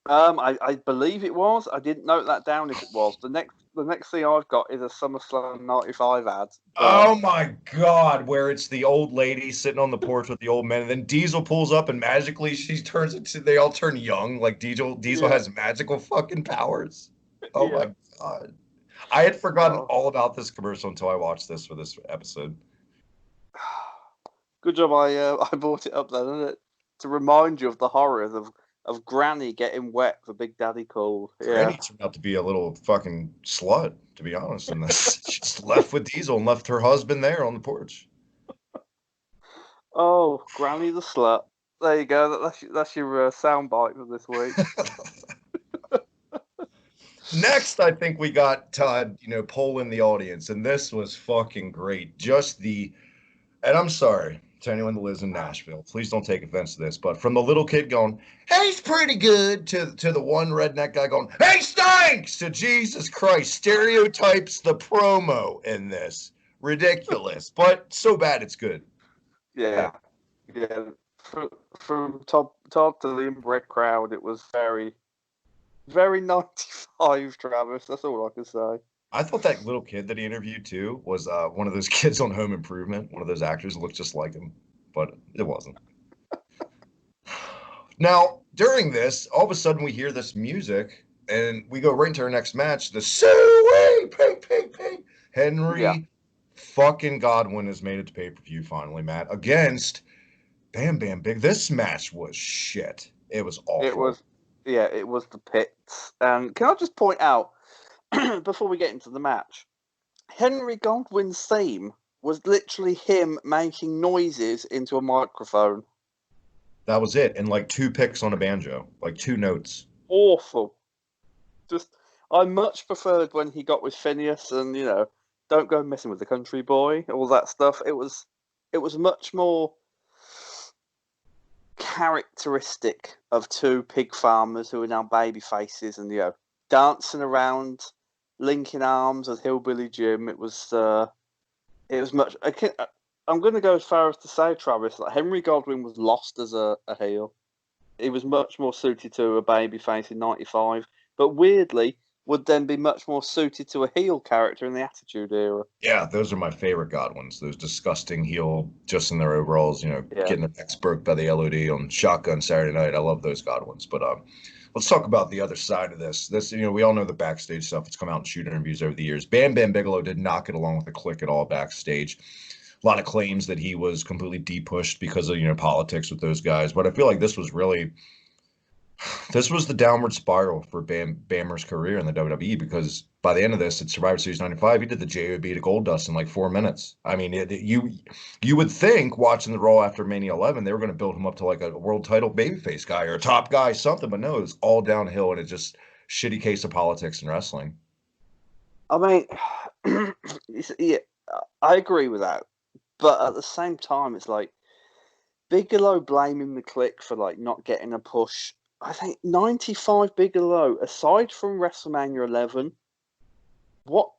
Speaker 2: I believe it was. I didn't note that down if it was. The next thing I've got is a SummerSlam 95 ad.
Speaker 1: Oh my God, where it's the old lady sitting on the porch with the old men, and then Diesel pulls up and magically they all turn young. Like Diesel has magical fucking powers. Oh my God. I had forgotten all about this commercial until I watched this for this episode.
Speaker 2: Good job I brought it up then, isn't it? To remind you of the horrors of Granny getting wet for Big Daddy Cold.
Speaker 1: Granny turned out to be a little fucking slut, to be honest, and she just left with Diesel and left her husband there on the porch.
Speaker 2: Oh, Granny the slut. There you go. That's your soundbite for this week.
Speaker 1: Next, I think we got Todd, polling the audience, and this was fucking great. And I'm sorry to anyone that lives in Nashville, please don't take offense to this, but from the little kid going, "Hey, he's pretty good," to the one redneck guy going, "Hey, stinks," to Jesus Christ, stereotypes the promo in this. Ridiculous, but so bad it's good.
Speaker 2: Yeah. From top to the inbred crowd, it was very, very 95, Travis. That's all I can say.
Speaker 1: I thought that little kid that he interviewed too was one of those kids on Home Improvement, one of those actors that looked just like him, but it wasn't. Now, during this, all of a sudden we hear this music, and we go right into our next match. The Suey, ping. Henry fucking Godwin has made it to pay-per-view finally, Matt, against Bam Bam Big. This match was shit. It was awful.
Speaker 2: It was the pits. And can I just point out, before we get into the match, Henry Godwin's theme was literally him making noises into a microphone.
Speaker 1: That was it, and like 2 picks on a banjo, like 2 notes.
Speaker 2: Awful. I much preferred when he got with Phineas and, don't go messing with the country boy, all that stuff. It was much more characteristic of 2 pig farmers who are now baby faces and, dancing around, linking arms with Hillbilly Jim. It was much. I'm going to go as far as to say, Travis, that Henry Godwin was lost as a heel. He was much more suited to a baby face in 95, but weirdly would then be much more suited to a heel character in the Attitude Era.
Speaker 1: Yeah, those are my favorite Godwins. Those disgusting heel, just in their overalls, getting their necks broke by the LOD on Shotgun Saturday Night. I love those Godwins. But let's talk about the other side of this. We all know the backstage stuff. It's come out in shoot interviews over the years. Bam Bam Bigelow did not get along with the Clique at all backstage. a lot of claims that he was completely depushed because of, politics with those guys. But I feel like this was the downward spiral for Bammer's career in the WWE, because by the end of this, at Survivor Series 95, he did the JOB to Goldust in like 4 minutes. I mean, you would think watching the Raw after Mania 11, they were going to build him up to like a world title babyface guy or a top guy, something, but no, it was all downhill, and it's just shitty case of politics and wrestling.
Speaker 2: I mean, yeah, I agree with that, but at the same time, it's like Bigelow blaming the Click for like not getting a push. I think 95 Bigelow, aside from WrestleMania 11,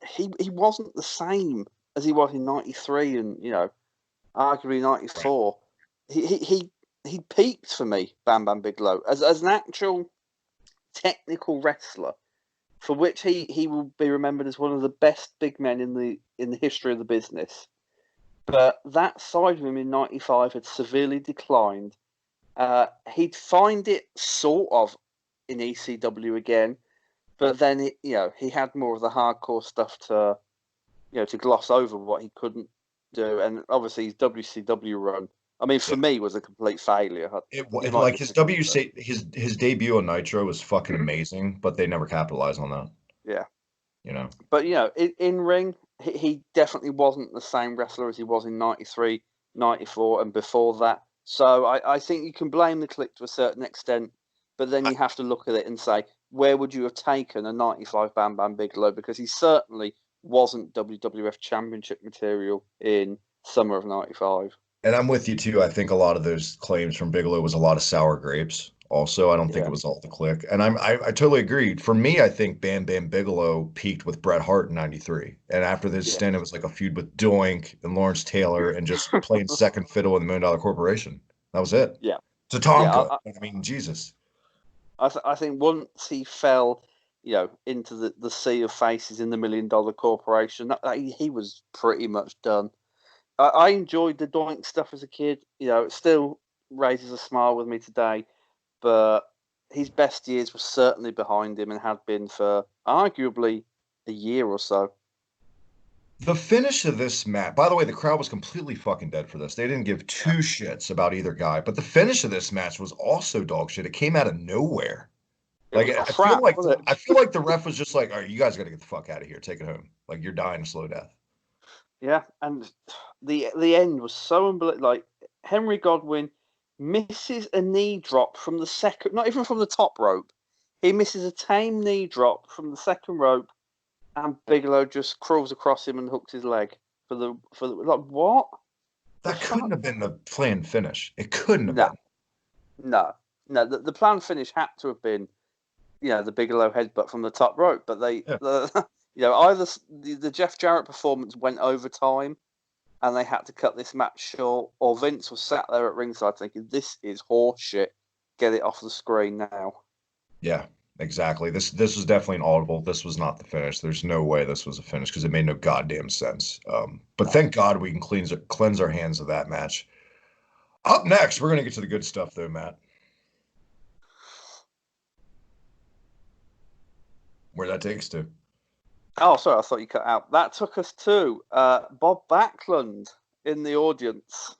Speaker 2: he wasn't the same as he was in 93 and arguably 94. He peaked for me, Bam Bam Bigelow, as an actual technical wrestler, for which he will be remembered as one of the best big men in the history of the business. But that side of him in 95 had severely declined. He'd find it sort of in ECW again, but then he had more of the hardcore stuff to gloss over what he couldn't do, and obviously his WCW run. I mean, for me, was a complete failure.
Speaker 1: Like his WC, his debut on Nitro was fucking amazing, but they never capitalized on that.
Speaker 2: Yeah,
Speaker 1: you know.
Speaker 2: But in ring, he definitely wasn't the same wrestler as he was in 93, 94, and before that. So I think you can blame the Click to a certain extent, but then you have to look at it and say, where would you have taken a 95 Bam Bam Bigelow? Because he certainly wasn't WWF Championship material in summer of 95.
Speaker 1: And I'm with you too. I think a lot of those claims from Bigelow was a lot of sour grapes. Also, I don't think
Speaker 2: Yeah.
Speaker 1: it was all the Click. And I totally agree. For me, I think Bam Bam Bigelow peaked with Bret Hart in '93, and after this
Speaker 2: Yeah.
Speaker 1: stint, it was like a feud with Doink and Lawrence Taylor, and just playing second fiddle in the $1 Million Corporation. That was it.
Speaker 2: Yeah.
Speaker 1: Tatanka.
Speaker 2: Yeah.
Speaker 1: I mean, Jesus.
Speaker 2: I think once he fell, into the sea of faces in the $1 Million Corporation, he was pretty much done. I enjoyed the Doink stuff as a kid. It still raises a smile with me today. But his best years were certainly behind him and had been for arguably a year or so.
Speaker 1: The finish of this match, by the way, the crowd was completely fucking dead for this. They didn't give two shits about either guy. But the finish of this match was also dog shit. It came out of nowhere.
Speaker 2: It
Speaker 1: Like
Speaker 2: was crap, wasn't it?
Speaker 1: I feel like the ref was just like, all right, you guys got to get the fuck out of here, take it home. Like you're dying a slow death.
Speaker 2: Yeah, and the end was so unbelievable. Like Henry Godwin misses a knee drop from the second, not even from the top rope. He misses a tame knee drop from the second rope, and Bigelow just crawls across him and hooks his leg for the like what?
Speaker 1: That couldn't have been the planned finish. It couldn't have
Speaker 2: No,
Speaker 1: been.
Speaker 2: no. The planned finish had to have been, the Bigelow headbutt from the top rope, but
Speaker 1: Yeah.
Speaker 2: either the Jeff Jarrett performance went over time, and they had to cut this match short, or Vince was sat there at ringside thinking, "This is horse shit. Get it off the screen now."
Speaker 1: Yeah, exactly. This was definitely an audible. This was not the finish. There's no way this was a finish because it made no goddamn sense. But thank God we can cleanse our hands of that match. Up next, we're gonna get to the good stuff though, Matt. Where that takes to.
Speaker 2: Oh, sorry, I thought you cut out. That took us to Bob Backlund in the audience.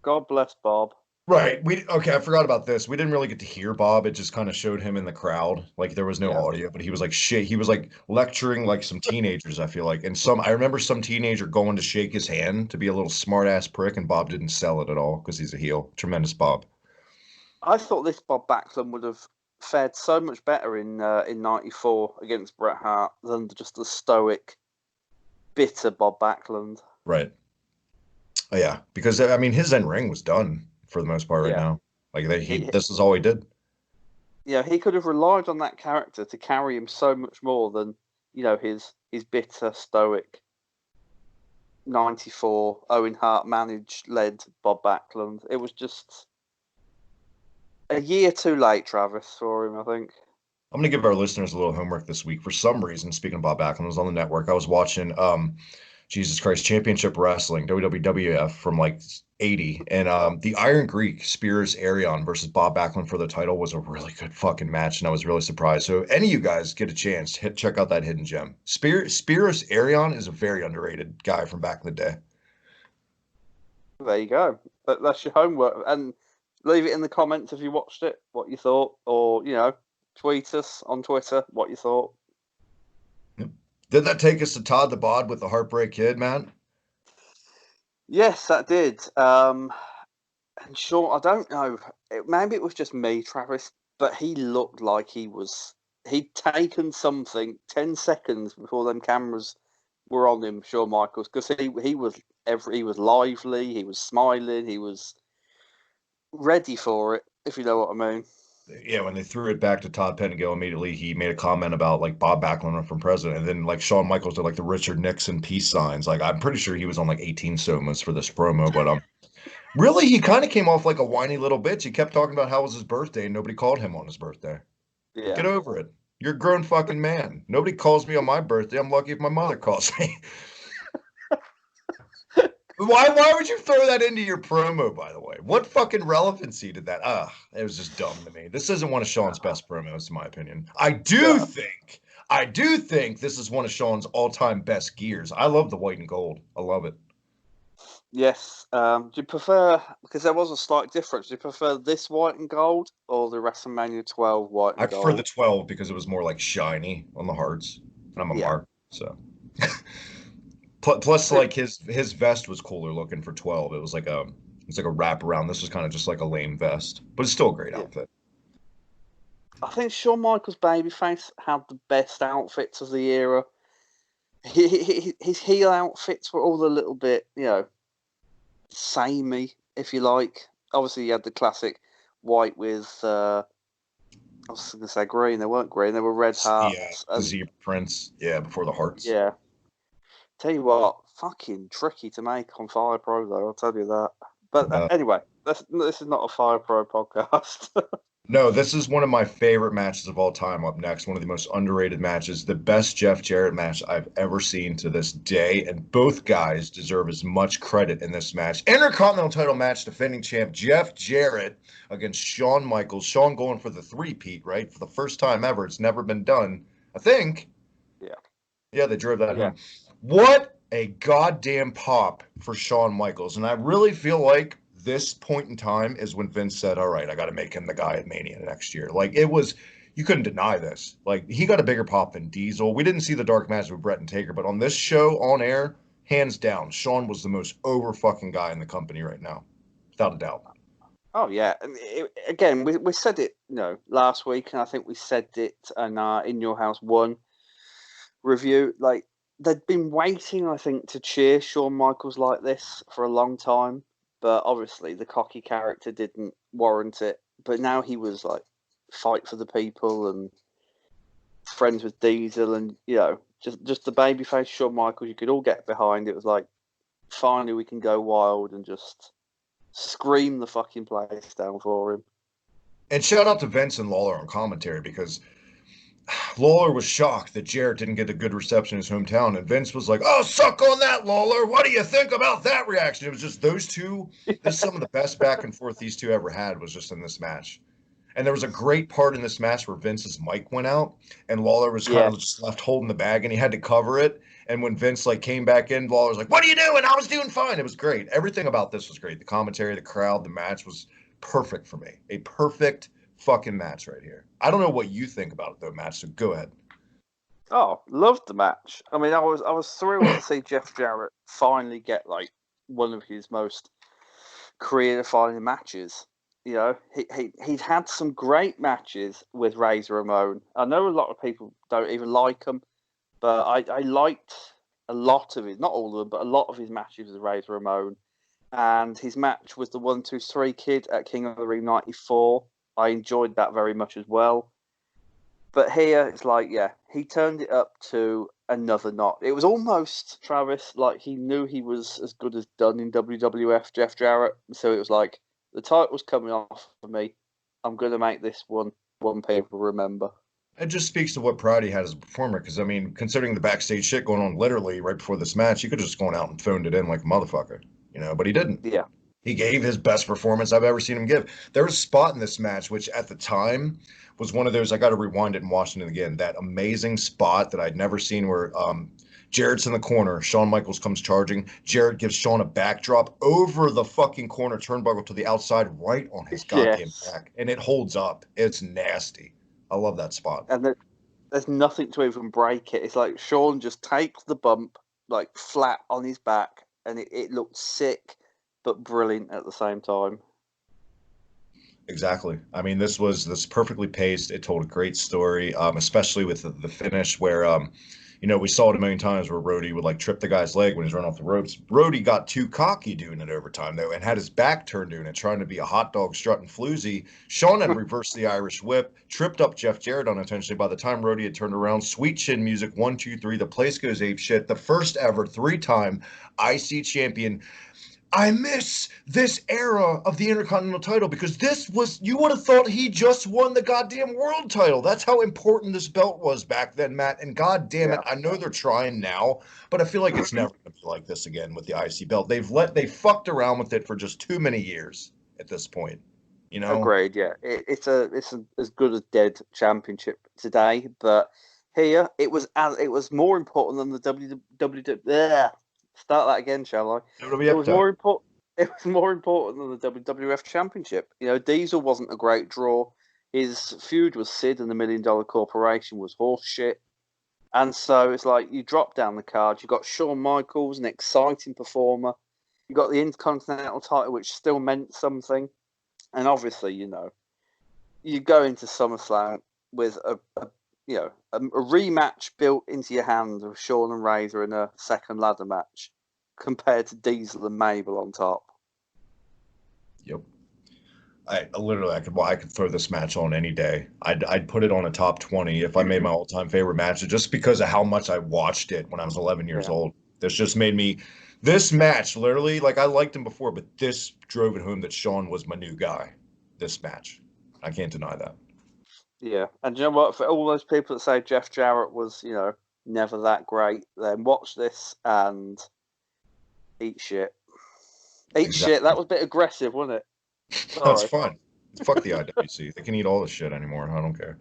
Speaker 2: God bless Bob.
Speaker 1: Right. I forgot about this. We didn't really get to hear Bob. It just kind of showed him in the crowd. Like there was no
Speaker 2: Yeah.
Speaker 1: audio, but he was like shit. He was like lecturing like some teenagers, I feel like. And I remember some teenager going to shake his hand to be a little smart ass prick, and Bob didn't sell it at all because he's a heel. Tremendous Bob.
Speaker 2: I thought this Bob Backlund would have fared so much better in '94 against Bret Hart than just the stoic, bitter Bob Backlund.
Speaker 1: Right. Oh, yeah. Because I mean his end ring was done for the most part right
Speaker 2: Yeah.
Speaker 1: now. Like this is all he did.
Speaker 2: He could have relied on that character to carry him so much more than, his bitter, stoic, 94 Owen Hart led Bob Backlund. It was just a year too late, Travis, for him, I think.
Speaker 1: I'm gonna give our listeners a little homework this week. For some reason, speaking of Bob Backlund, I was on the network. I was watching Jesus Christ, Championship Wrestling, WWF from like '80, and the Iron Greek Spears Arion versus Bob Backlund for the title was a really good fucking match, and I was really surprised. So, if any of you guys get a chance, check out that hidden gem. Spears Arion is a very underrated guy from back in the day.
Speaker 2: There you go. That's your homework. And leave it in the comments if you watched it, what you thought, or tweet us on Twitter what you thought.
Speaker 1: Did that take us to Todd the Bod with the Heartbreak Kid, man?
Speaker 2: Yes, that did. And Shawn, I don't know. Maybe it was just me, Travis, but he looked like he'd taken something 10 seconds before them cameras were on him, Shawn Michaels, because he was lively, he was smiling, he was ready for it, if you know what I mean.
Speaker 1: Yeah, when they threw it back to Todd Pettengill immediately, he made a comment about like Bob Backlund run from president, and then like Shawn Michaels did like the Richard Nixon peace signs. Like I'm pretty sure he was on like 18 somas for this promo, but really he kind of came off like a whiny little bitch. He kept talking about how it was his birthday and nobody called him on his birthday.
Speaker 2: Yeah.
Speaker 1: Get over it. You're a grown fucking man. Nobody calls me on my birthday. I'm lucky if my mother calls me. Why would you throw that into your promo, by the way? What fucking relevancy did that? It was just dumb to me. This isn't one of Shawn's best promos, in my opinion. I do
Speaker 2: No.
Speaker 1: think this is one of Shawn's all-time best gears. I love the white and gold. I love it.
Speaker 2: Yes. Do you prefer, because there was a slight difference, do you prefer this white and gold or the WrestleMania 12 white
Speaker 1: I
Speaker 2: and
Speaker 1: prefer the
Speaker 2: gold?
Speaker 1: 12 because it was more like shiny on the hearts. And I'm a
Speaker 2: Yeah.
Speaker 1: mark, so. Plus, like his vest was cooler looking for 12. It's like a wrap around. This was kind of just like a lame vest, but it's still a great
Speaker 2: Yeah.
Speaker 1: outfit.
Speaker 2: I think Shawn Michaels' babyface had the best outfits of the era. His heel outfits were all a little bit, samey, if you like. Obviously, you had the classic white with, I was going to say green. They weren't green. They were red
Speaker 1: Yeah,
Speaker 2: hearts.
Speaker 1: the
Speaker 2: And
Speaker 1: zebra prints. Yeah, before the hearts.
Speaker 2: yeah, tell you what, fucking tricky to make on Fire Pro, though. I'll tell you that. But
Speaker 1: Uh,
Speaker 2: anyway, this is not a Fire Pro podcast.
Speaker 1: no, this is one of my favorite matches of all time. Up next, one of the most underrated matches, the best Jeff Jarrett match I've ever seen to this day, and both guys deserve as much credit in this match. Intercontinental title match, defending champ Jeff Jarrett against Shawn Michaels. Shawn going for the three-peat, right? For the first time ever. It's never been done, I think.
Speaker 2: Yeah,
Speaker 1: Yeah, they drove that
Speaker 2: yeah.
Speaker 1: home. What a goddamn pop for Shawn Michaels. And I really feel like this point in time is when Vince said, all right, I got to make him the guy at Mania next year. Like, it was, you couldn't deny this. Like, he got a bigger pop than Diesel. We didn't see the dark match with Brett and Taker, but on this show, on air, hands down, Shawn was the most over fucking guy in the company right now, without a doubt.
Speaker 2: Oh yeah. And again, we said it, last week, and I think we said it in our In Your House 1 review. Like, they'd been waiting, I think, to cheer Shawn Michaels like this for a long time, but obviously the cocky character didn't warrant it. But now he was like, fight for the people and friends with Diesel, and just the babyface Shawn Michaels you could all get behind. It was like, finally we can go wild and just scream the fucking place down for him.
Speaker 1: And shout out to Vince and Lawler on commentary because Lawler was shocked that Jarrett didn't get a good reception in his hometown, and Vince was like, "Oh, suck on that, Lawler. What do you think about that reaction?" It was just those two. This is some of the best back and forth these two ever had was just in this match. And there was a great part in this match where Vince's mic went out, and Lawler was kind
Speaker 2: Yeah,
Speaker 1: of just left holding the bag, and he had to cover it. And when Vince like came back in, Lawler was like, "What are you doing?" I was doing fine. It was great. Everything about this was great. The commentary, the crowd, the match was perfect for me. A perfect fucking match right here. I don't know what you think about it though, match. So go ahead.
Speaker 2: oh, loved the match. I mean, I was thrilled to see Jeff Jarrett finally get like one of his most career-defining matches. He'd had some great matches with Razor Ramon. I know a lot of people don't even like him, but I liked a lot of his, not all of them, but a lot of his matches with Razor Ramon. And his match with the 1-2-3 Kid at King of the Ring '94. I enjoyed that very much as well. But here it's like, yeah, he turned it up to another notch. It was almost, Travis, like he knew he was as good as done in WWF, Jeff Jarrett. So it was like, the title's coming off for me. I'm going to make this one people remember.
Speaker 1: It just speaks to what pride he had as a performer. Because I mean, considering the backstage shit going on literally right before this match, he could have just gone out and phoned it in like a motherfucker, but he didn't.
Speaker 2: Yeah.
Speaker 1: He gave his best performance I've ever seen him give. There was a spot in this match, which at the time was one of those, I got to rewind it and watch it again. That amazing spot that I'd never seen where Jarrett's in the corner. Shawn Michaels comes charging. Jarrett gives Shawn a backdrop over the fucking corner turnbuckle to the outside, right on his goddamn
Speaker 2: Yes.
Speaker 1: back. And it holds up. It's nasty. I love that spot.
Speaker 2: And there's nothing to even break it. It's like Shawn just takes the bump like flat on his back, and it looked sick but brilliant at the same time.
Speaker 1: Exactly. I mean, this perfectly paced. It told a great story, especially with the finish where, we saw it a million times where Roadie would like trip the guy's leg when he's running off the ropes. Roadie got too cocky doing it over time though, and had his back turned doing it, trying to be a hot dog strutting floozy. Shawn had reversed the Irish whip, tripped up Jeff Jarrett unintentionally. By the time Roadie had turned around, sweet chin music, 1, 2, 3. The place goes ape shit. The first ever 3-time IC champion. I miss this era of the Intercontinental title because you would have thought he just won the goddamn world title. That's how important this belt was back then, Matt. And god damn it, I know they're trying now, but I feel like it's never going to be like this again with the IC belt. They fucked around with it for just too many years at this point.
Speaker 2: Agreed. Yeah, it's as good as dead championship today, but here it was more important than the WWF. Start that again, shall I? It was more important. It was more important than the WWF Championship. Diesel wasn't a great draw. His feud with Sid and the $1 Million Corporation was horse shit. And so it's like you drop down the card. You got Shawn Michaels, an exciting performer. You got the Intercontinental title, which still meant something. And obviously, you go into SummerSlam with a rematch built into your hand of Shawn and Razor in a second ladder match compared to Diesel and Mabel on top.
Speaker 1: Yep. I could throw this match on any day. I'd put it on a top 20 if I made my all-time favorite match, just because of how much I watched it when I was 11 years old. This just made me. This match, literally, like I liked him before, but this drove it home that Shawn was my new guy. This match, I can't deny that.
Speaker 2: Yeah, and you know what? For all those people that say Jeff Jarrett was, never that great, then watch this and eat shit. Eat shit. That was a bit aggressive, wasn't it?
Speaker 1: That's fine. Fuck the IWC. They can eat all the shit anymore. I don't care.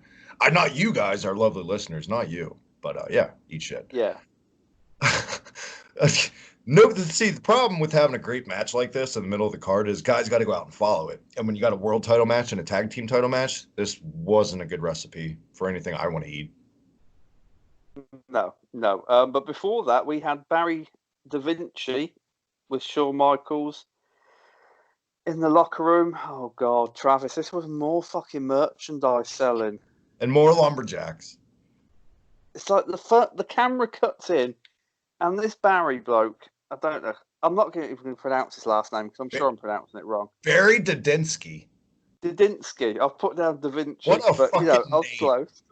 Speaker 1: Not you guys, our lovely listeners, not you. But yeah, eat shit.
Speaker 2: Yeah.
Speaker 1: No, see, the problem with having a great match like this in the middle of the card is guys got to go out and follow it. And when you got a world title match and a tag team title match, this wasn't a good recipe for anything I want to eat.
Speaker 2: No. But before that, we had Barry Da Vinci with Shawn Michaels in the locker room. Oh, God, Travis, this was more fucking merchandise selling.
Speaker 1: And more Lumberjacks.
Speaker 2: It's like the camera cuts in, and this Barry bloke, I don't know. I'm not even going to pronounce his last name because I'm sure I'm pronouncing it wrong.
Speaker 1: Barry Dadinsky.
Speaker 2: I've put down Da Vinci,
Speaker 1: what a
Speaker 2: but
Speaker 1: fucking
Speaker 2: I was
Speaker 1: name.
Speaker 2: close.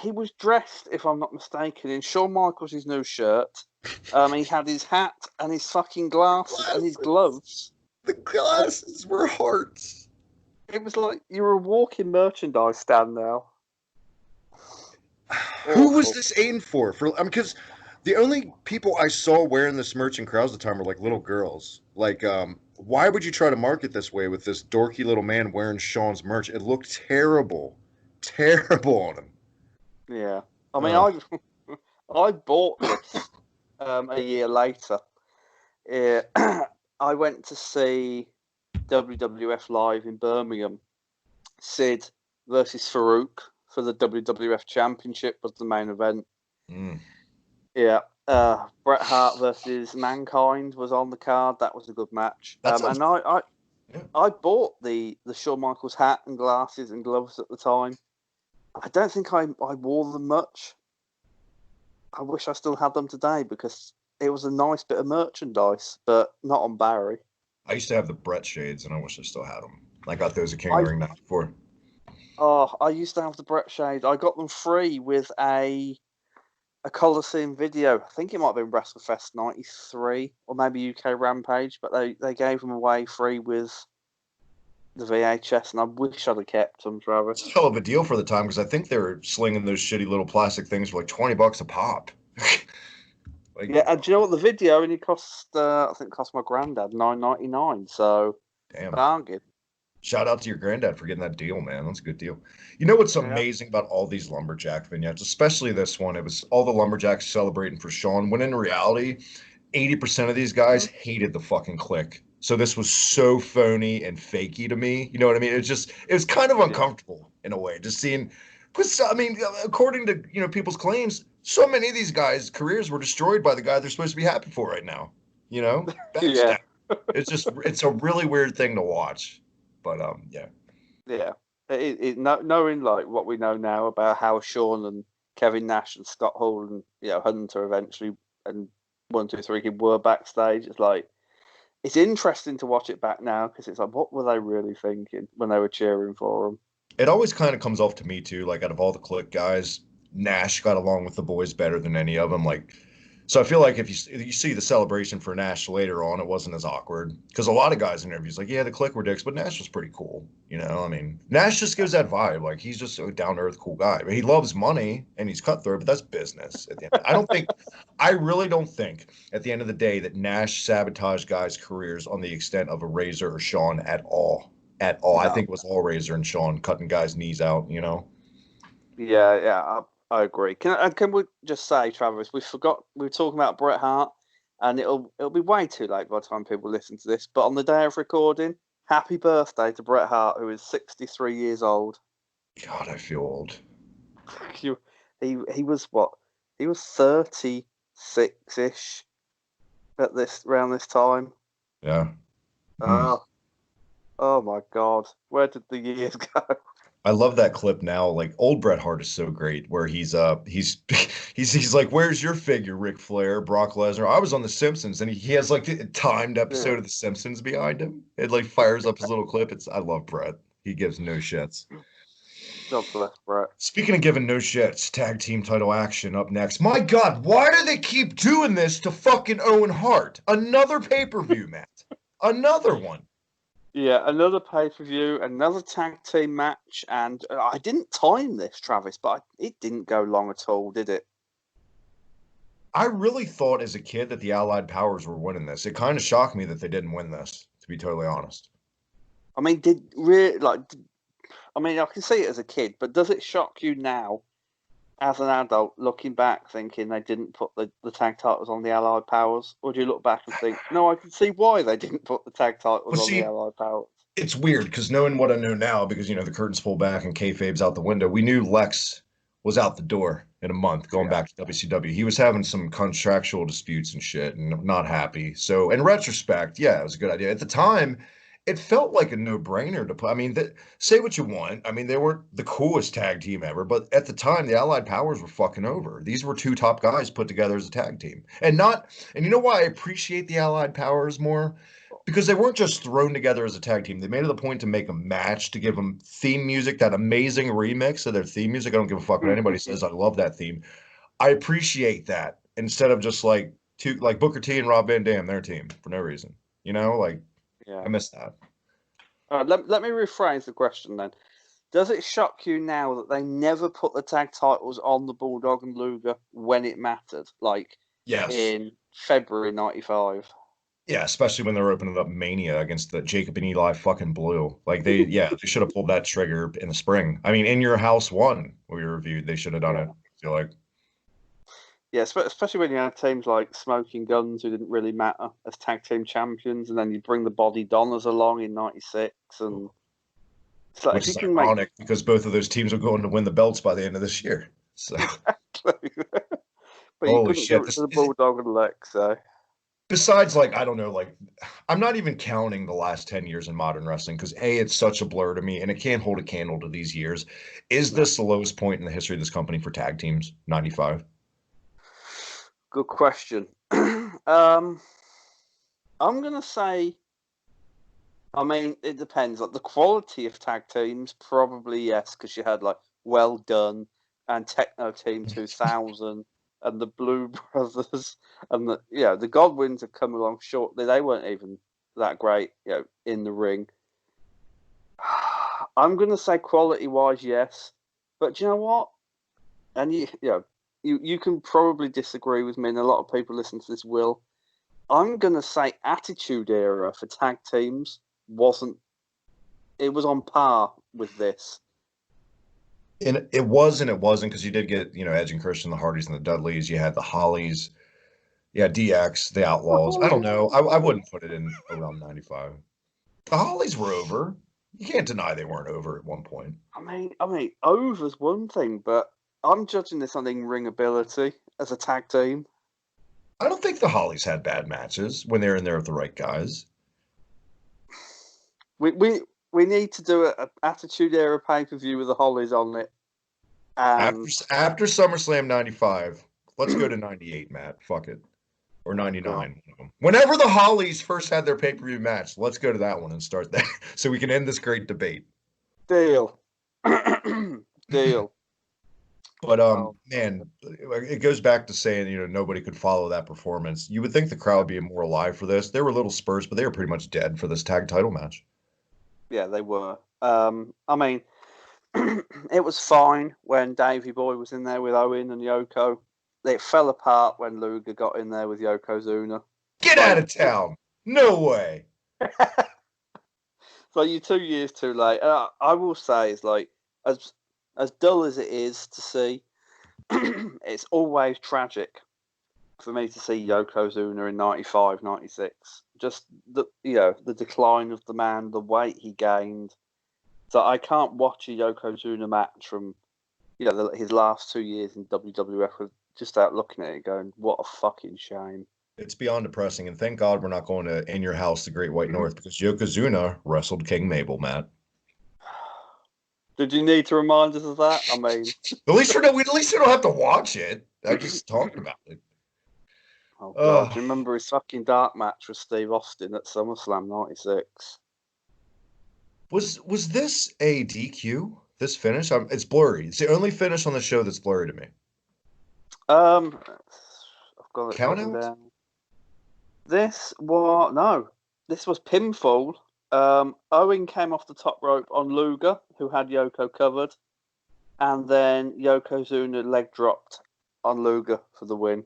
Speaker 2: He was dressed, if I'm not mistaken, in Shawn Michaels' new shirt. He had his hat and his fucking glasses and his gloves.
Speaker 1: The glasses were hearts.
Speaker 2: It was like you were a walking merchandise stand now.
Speaker 1: Who was this aimed for? Because the only people I saw wearing this merch in crowds at the time were like little girls. Like, why would you try to market this way with this dorky little man wearing Shawn's merch? It looked terrible on him.
Speaker 2: Yeah, I mean, I bought this a year later. I went to see WWF live in Birmingham. Sid versus Farouk for the WWF Championship was the main event. Yeah, Bret Hart versus Mankind was on the card. That was a good match. And I bought the Shawn Michaels hat and glasses and gloves at the time. I don't think I wore them much. I wish I still had them today because it was a nice bit of merchandise, but not on Barry.
Speaker 1: I used to have the Bret shades, and I wish I still had them. I got those at King of the Ring 94.
Speaker 2: Oh, I used to have the Bret shades. I got them free with a Coliseum video. I think it might have been WrestleFest 93 or maybe UK Rampage, but they gave them away free with the VHS, and I wish I'd have kept them, Travis.
Speaker 1: It's a hell of a deal for the time because I think they were slinging those shitty little plastic things for like $20 a pop.
Speaker 2: Yeah, and do you know what? The video only cost, I think it cost my granddad $9.99, so
Speaker 1: damn.
Speaker 2: bargain.
Speaker 1: Shout out to your granddad for getting that deal, man. That's a good deal. You know what's
Speaker 2: Yeah.
Speaker 1: amazing about all these Lumberjack vignettes, especially this one? It was all the Lumberjacks celebrating for Shawn, when in reality, 80% of these guys
Speaker 2: Mhm.
Speaker 1: hated the fucking click. So this was so phony and fakey to me. You know what I mean? It was kind of
Speaker 2: Yeah.
Speaker 1: uncomfortable in a way, just seeing, because I mean, according to people's claims, so many of these guys' careers were destroyed by the guy they're supposed to be happy for right now.
Speaker 2: Yeah.
Speaker 1: Backstab. It's a really weird thing to watch, but yeah.
Speaker 2: Yeah. Knowing like what we know now about how Shawn and Kevin Nash and Scott Hall and Hunter eventually and 1, 2, 3 Kid were backstage, it's interesting to watch it back now because it's like, what were they really thinking when they were cheering for them?
Speaker 1: It always kind of comes off to me too. Like out of all the Click guys, Nash got along with the boys better than any of them. Like, so I feel like if you see the celebration for Nash later on, it wasn't as awkward because a lot of guys in interviews like, yeah, the Click were dicks, but Nash was pretty cool. I mean, Nash just gives that vibe. Like he's just a down to earth, cool guy. I mean, he loves money and he's cutthroat, but that's business at the end. I really don't think at the end of the day that Nash sabotaged guys' careers on the extent of a Razor or Shawn at all. At all. I
Speaker 2: No.
Speaker 1: think it was all Razor and Shawn cutting guys' knees out.
Speaker 2: Yeah, yeah, I agree. Can we just say, Travis, we were talking about Bret Hart, and it'll be way too late by the time people listen to this. But on the day of recording, happy birthday to Bret Hart, who is 63 years old.
Speaker 1: God, I feel old.
Speaker 2: You- he was what? He was 36-ish at this around this time.
Speaker 1: Yeah. Hmm.
Speaker 2: Oh, oh my God, where did the years go?
Speaker 1: I love that clip now. Like old Bret Hart is so great, where he's he's like, "Where's your figure, Ric Flair, Brock Lesnar?" I was on The Simpsons, and he has like a timed
Speaker 2: Yeah.
Speaker 1: episode of The Simpsons behind him. It like fires up his little clip. I love Bret. He gives no shits.
Speaker 2: God bless Bret.
Speaker 1: Speaking of giving no shits, tag team title action up next. My God, why do they keep doing this to fucking Owen Hart? Another pay-per-view, Matt. Another one.
Speaker 2: Yeah, another pay-per-view, another tag team match, and I didn't time this, Travis, but it didn't go long at all, did it?
Speaker 1: I really thought as a kid that the Allied powers were winning this. It kind of shocked me that they didn't win this, to be totally honest.
Speaker 2: I mean, did really like? I mean, I can see it as a kid, but does it shock you now, as an adult, looking back, thinking they didn't put the tag titles on the Allied powers, or do you look back and think, no, I can see why they didn't put the tag titles
Speaker 1: Well,
Speaker 2: on the
Speaker 1: see,
Speaker 2: Allied powers?
Speaker 1: it's weird because knowing what I know now, because the curtains pull back and kayfabe's out the window, we knew Lex was out the door in a month going
Speaker 2: Yeah.
Speaker 1: back to WCW. He was having some contractual disputes and shit and not happy. So in retrospect, yeah, it was a good idea. At the time, it felt like a no-brainer to put. I mean, say what you want. I mean, they weren't the coolest tag team ever, but at the time, the Allied Powers were fucking over. These were two top guys put together as a tag team, and you know why I appreciate the Allied Powers more? Because they weren't just thrown together as a tag team. They made it a point to make a match, to give them theme music, that amazing remix of their theme music. I don't give a fuck what anybody says. I love that theme. I appreciate that instead of just like Booker T and Rob Van Dam, their team for no reason. Like
Speaker 2: Yeah.
Speaker 1: I miss that.
Speaker 2: All right, let me rephrase the question then. Does it shock you now that they never put the tag titles on the Bulldog and Luger when it mattered, like
Speaker 1: Yes.
Speaker 2: in February '95?
Speaker 1: Yeah, especially when they're opening up Mania against the Jacob and Eli fucking Blue. Like they should have pulled that trigger in the spring. I mean, In Your House one we reviewed, they should have done it.
Speaker 2: Yeah.
Speaker 1: I feel like.
Speaker 2: Yeah, especially when you had teams like Smoking Guns who didn't really matter as tag team champions, and then you bring the Body Donners along in '96, and it's like
Speaker 1: Which
Speaker 2: if you
Speaker 1: is
Speaker 2: can make
Speaker 1: ironic because both of those teams are going to win the belts by the end of this year. So
Speaker 2: exactly, but you
Speaker 1: holy
Speaker 2: couldn't give
Speaker 1: shit.
Speaker 2: it to
Speaker 1: This
Speaker 2: the Bulldog and Lex, so
Speaker 1: besides I don't know, I'm not even counting the last 10 years in modern wrestling because it's such a blur to me and it can't hold a candle to these years. Is
Speaker 2: no.
Speaker 1: this the lowest point in the history of this company for tag teams? 95?
Speaker 2: Good question. I'm gonna say, I mean, it depends. Like the quality of tag teams, probably yes, because you had like Well Done and Techno Team 2000 and the Blue Brothers and the Godwins have come along shortly. They weren't even that great, in the ring. I'm gonna say quality wise, yes, but do you know what? And you can probably disagree with me, and a lot of people listening to this will. I'm gonna say Attitude Era for tag teams wasn't it was on par with this.
Speaker 1: And it was and it wasn't, because you did get, Edge and Christian, the Hardys and the Dudleys. You had the Hollies. Yeah, DX, the Outlaws. I don't know. I wouldn't put it in around 95. The Hollies were over. You can't deny they weren't over at one point.
Speaker 2: I mean, over's one thing, but I'm judging this on in-ring ability as a tag team.
Speaker 1: I don't think the Hollies had bad matches when they're in there with the right guys.
Speaker 2: We need to do an Attitude Era pay-per-view with the Hollies on it. And
Speaker 1: After SummerSlam 95, let's go to 98, Matt. Fuck it. Or 99. Whenever the Hollies first had their pay-per-view match, let's go to that one and start that so we can end this great debate.
Speaker 2: Deal. Deal.
Speaker 1: But man, it goes back to saying, nobody could follow that performance. You would think the crowd would be more alive for this. There were little spurts, but they were pretty much dead for this tag title match.
Speaker 2: Yeah, they were. I mean, it was fine when Davey Boy was in there with Owen and Yoko. It fell apart when Luger got in there with Yokozuna.
Speaker 1: Get out of town! No way!
Speaker 2: So you're 2 years too late. I will say, it's like, as dull as it is to see, it's always tragic for me to see Yokozuna in 95, 96. Just the decline of the man, the weight he gained. So I can't watch a Yokozuna match from his last 2 years in WWF just out looking at it going, what a fucking shame.
Speaker 1: It's beyond depressing, and thank God we're not going to In Your House, the Great White North, because Yokozuna wrestled King Mabel, Matt.
Speaker 2: Did you need to remind us of that? I mean,
Speaker 1: at least we don't have to watch it. I just talked about it.
Speaker 2: Oh God! Do you remember his fucking dark match with Steve Austin at SummerSlam '96?
Speaker 1: Was this a DQ? This finish? It's blurry. It's the only finish on the show that's blurry to me.
Speaker 2: I've got it
Speaker 1: Count
Speaker 2: written
Speaker 1: out?
Speaker 2: down. This was pinfall. Owen came off the top rope on Luger, who had Yoko covered, and then Yokozuna leg dropped on Luger for the win.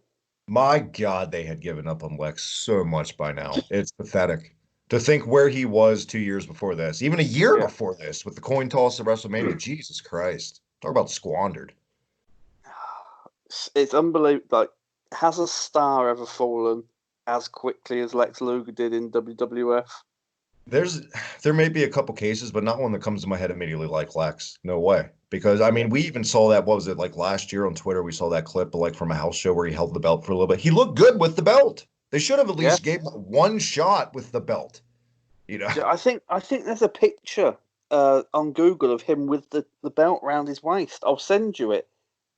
Speaker 1: My God, they had given up on Lex so much by now. It's pathetic. To think where he was 2 years before this, even a year before this, with the coin toss at WrestleMania. Jesus Christ. Talk about squandered.
Speaker 2: It's unbelievable. Like, has a star ever fallen as quickly as Lex Luger did in WWF?
Speaker 1: There may be a couple cases, but not one that comes to my head immediately like Lex. No way. Because, I mean, we even saw that, what was it, like last year on Twitter, we saw that clip like from a house show where he held the belt for a little bit. He looked good with the belt. They should have at least gave him one shot with the belt.
Speaker 2: I think there's a picture on Google of him with the belt around his waist. I'll send you it.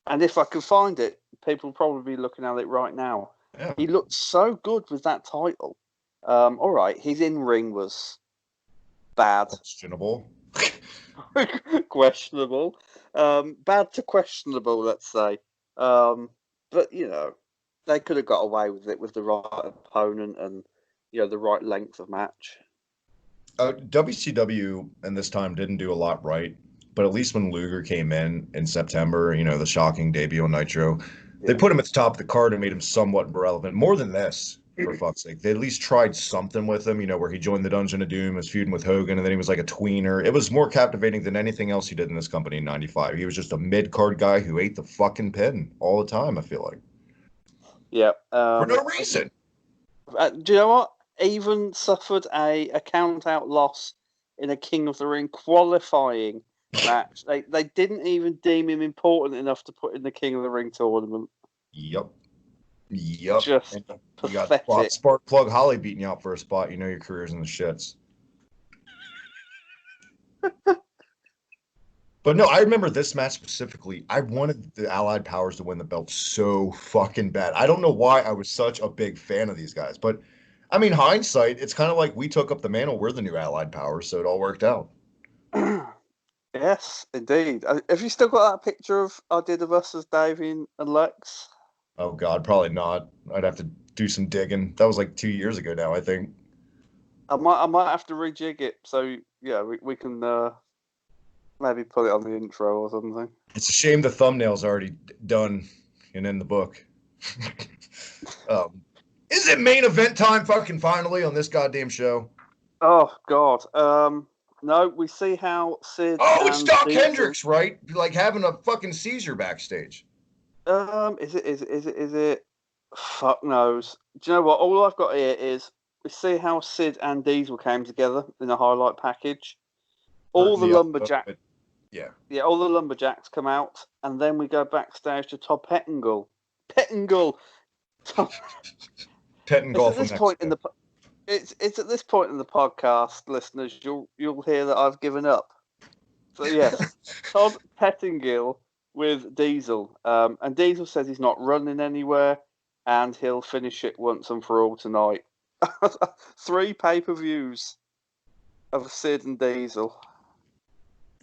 Speaker 2: And if I can find it, people will probably be looking at it right now. Yeah. He looked so good with that title. All right, his in-ring was bad.
Speaker 1: Questionable.
Speaker 2: Questionable. Bad to questionable, let's say. But, they could have got away with it with the right opponent and, the right length of match.
Speaker 1: WCW, and this time, didn't do a lot right. But at least when Luger came in September, the shocking debut on Nitro, they put him at the top of the card and made him somewhat relevant. More than this, for fuck's sake. They at least tried something with him, where he joined the Dungeon of Doom, was feuding with Hogan, and then he was like a tweener. It was more captivating than anything else he did in this company in 95. He was just a mid-card guy who ate the fucking pin all the time, I feel like.
Speaker 2: Yeah.
Speaker 1: For no reason.
Speaker 2: Do you know what? Even suffered a count-out loss in a King of the Ring qualifying match. They didn't even deem him important enough to put in the King of the Ring tournament.
Speaker 1: Yep.
Speaker 2: Just
Speaker 1: and
Speaker 2: pathetic.
Speaker 1: You got Spark Plug Holly beating you out for a spot. Your career's in the shits. But no, I remember this match specifically. I wanted the Allied Powers to win the belt so fucking bad. I don't know why I was such a big fan of these guys. But, I mean, hindsight, it's kind of like we took up the mantle. We're the new Allied Powers, so it all worked out.
Speaker 2: Yes, indeed. Have you still got that picture of I did of us as Davey and Lex?
Speaker 1: Oh, God, probably not. I'd have to do some digging. That was like 2 years ago now, I think.
Speaker 2: I might have to rejig it. So, yeah, we can maybe put it on the intro or something.
Speaker 1: It's a shame the thumbnail's already done and in the book. Is it main event time fucking finally on this goddamn show?
Speaker 2: Oh, God. No, we see how Sid
Speaker 1: Oh, it's
Speaker 2: and
Speaker 1: Doc
Speaker 2: Diesel.
Speaker 1: Hendricks, right? Like having a fucking seizure backstage.
Speaker 2: Is it? Fuck knows. Do you know what? All I've got here is we see how Sid and Diesel came together in a highlight package. All the lumberjack,
Speaker 1: Yeah.
Speaker 2: yeah, all the lumberjacks come out, and then we go backstage to Todd Pettingill. Pettingill. Tom, it's
Speaker 1: Pettingill
Speaker 2: at
Speaker 1: from
Speaker 2: this point in
Speaker 1: Mexico.
Speaker 2: the it's at this point in the podcast, listeners, you'll hear that I've given up. So yes, Todd Pettingill with Diesel, and Diesel says he's not running anywhere, and he'll finish it once and for all tonight. 3 pay-per-views of Sid and Diesel.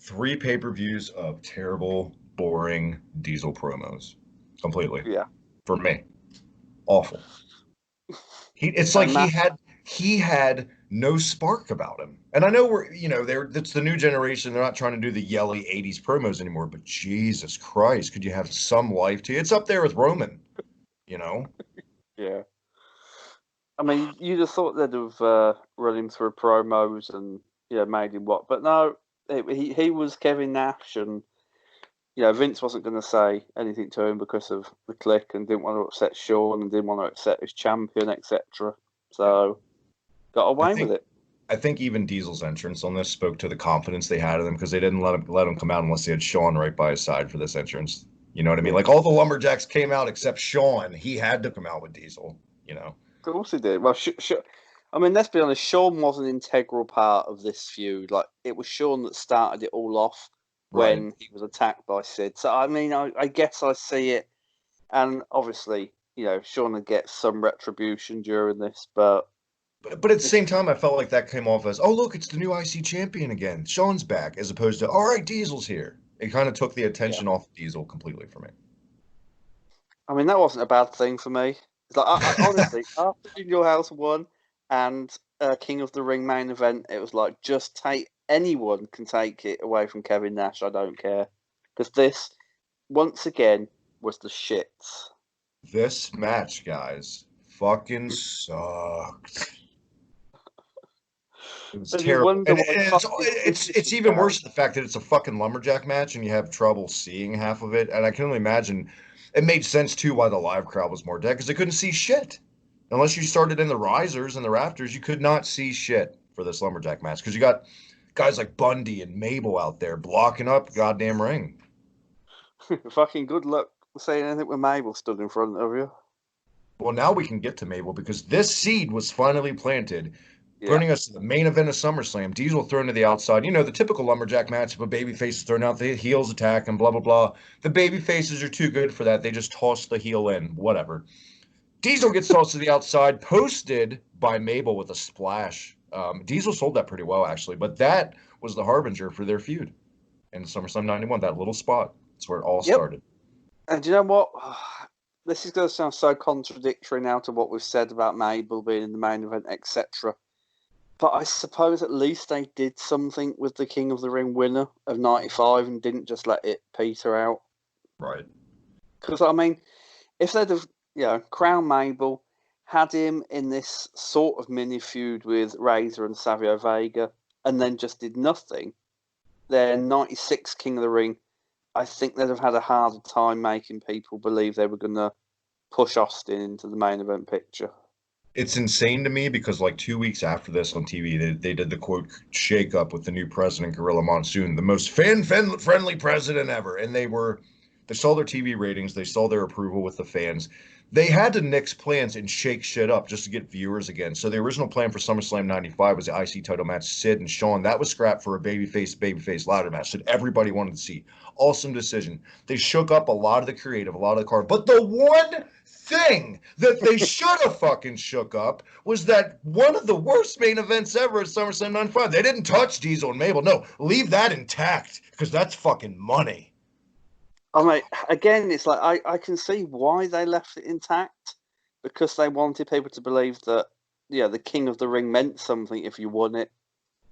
Speaker 1: 3 pay-per-views of terrible, boring Diesel promos. Completely.
Speaker 2: Yeah,
Speaker 1: For me. Awful. It's like
Speaker 2: and that
Speaker 1: he had no spark about him. And I know that's the new generation. They're not trying to do the yelly 80s promos anymore, but Jesus Christ, could you have some life to you? It's up there with Roman, you know?
Speaker 2: yeah. I mean, you'd have thought they'd have run him through promos and made him what, but no, he was Kevin Nash, and Vince wasn't going to say anything to him because of the click and didn't want to upset Shawn and didn't want to upset his champion, etc. So got
Speaker 1: I
Speaker 2: away with
Speaker 1: think
Speaker 2: it.
Speaker 1: I think even Diesel's entrance on this spoke to the confidence they had in him because they didn't let him come out unless they had Shawn right by his side for this entrance. You know what I mean? Like all the Lumberjacks came out except Shawn. He had to come out with Diesel, you know?
Speaker 2: Of course he did. Well, I mean, let's be honest. Shawn was an integral part of this feud. Like it was Shawn that started it all off
Speaker 1: Right.
Speaker 2: when he was attacked by Sid. So I mean, I guess I see it, and obviously, Shawn would get some retribution during this, but
Speaker 1: But at the same time, I felt like that came off as, oh, look, it's the new IC champion again. Shawn's back, as opposed to, all right, Diesel's here. It kind of took the
Speaker 2: yeah,
Speaker 1: attention off Diesel completely for me.
Speaker 2: I mean that wasn't a bad thing for me. It's like I honestly, after In Your House won and King of the Ring main event, it was like just take anyone can take it away from Kevin Nash. I don't care because this once again was the shits.
Speaker 1: This match, guys, fucking sucked. It was
Speaker 2: And you
Speaker 1: terrible,
Speaker 2: wonder
Speaker 1: and
Speaker 2: why fucking
Speaker 1: it's
Speaker 2: Vinci
Speaker 1: even
Speaker 2: fans.
Speaker 1: worse the fact that it's a fucking lumberjack match, and you have trouble seeing half of it. And I can only imagine it made sense too why the live crowd was more dead because they couldn't see shit unless you started in the risers and the rafters. You could not see shit for this lumberjack match because you got guys like Bundy and Mabel out there blocking up the goddamn ring.
Speaker 2: Fucking good luck saying anything with Mabel stood in front of you.
Speaker 1: Well, now we can get to Mabel because this seed was finally planted,
Speaker 2: Yeah.
Speaker 1: bringing us to the main event of SummerSlam. Diesel thrown to the outside. You know, the typical lumberjack match if a babyface is thrown out, the heels attack and blah, blah, blah. The baby faces are too good for that. They just toss the heel in, whatever. Diesel gets tossed to the outside, posted by Mabel with a splash. Diesel sold that pretty well, actually, but that was the harbinger for their feud in SummerSlam 91, that little spot. That's where it all
Speaker 2: Yep.
Speaker 1: started.
Speaker 2: And you know what? This is going to sound so contradictory now to what we've said about Mabel being in the main event, etc. But I suppose at least they did something with the King of the Ring winner of '95 and didn't just let it peter out.
Speaker 1: Right.
Speaker 2: Because I mean, if they'd have, crowned Mabel, had him in this sort of mini feud with Razor and Savio Vega, and then just did nothing, then '96 King of the Ring, I think they'd have had a harder time making people believe they were going to push Austin into the main event picture.
Speaker 1: It's insane to me because like 2 weeks after this on TV, they did the quote shake up with the new president, Gorilla Monsoon, the most fan friendly president ever. And they saw their TV ratings, they saw their approval with the fans. They had to nix plans and shake shit up just to get viewers again. So the original plan for SummerSlam 95 was the IC title match, Sid and Shawn. That was scrapped for a babyface ladder match that everybody wanted to see. Awesome decision. They shook up a lot of the creative, a lot of the card. But the one thing that they should have fucking shook up was that one of the worst main events ever at SummerSlam 95. They didn't touch Diesel and Mabel. No, leave that intact because that's fucking money.
Speaker 2: I mean, again, it's like I can see why they left it intact because they wanted people to believe that the King of the Ring meant something if you won it,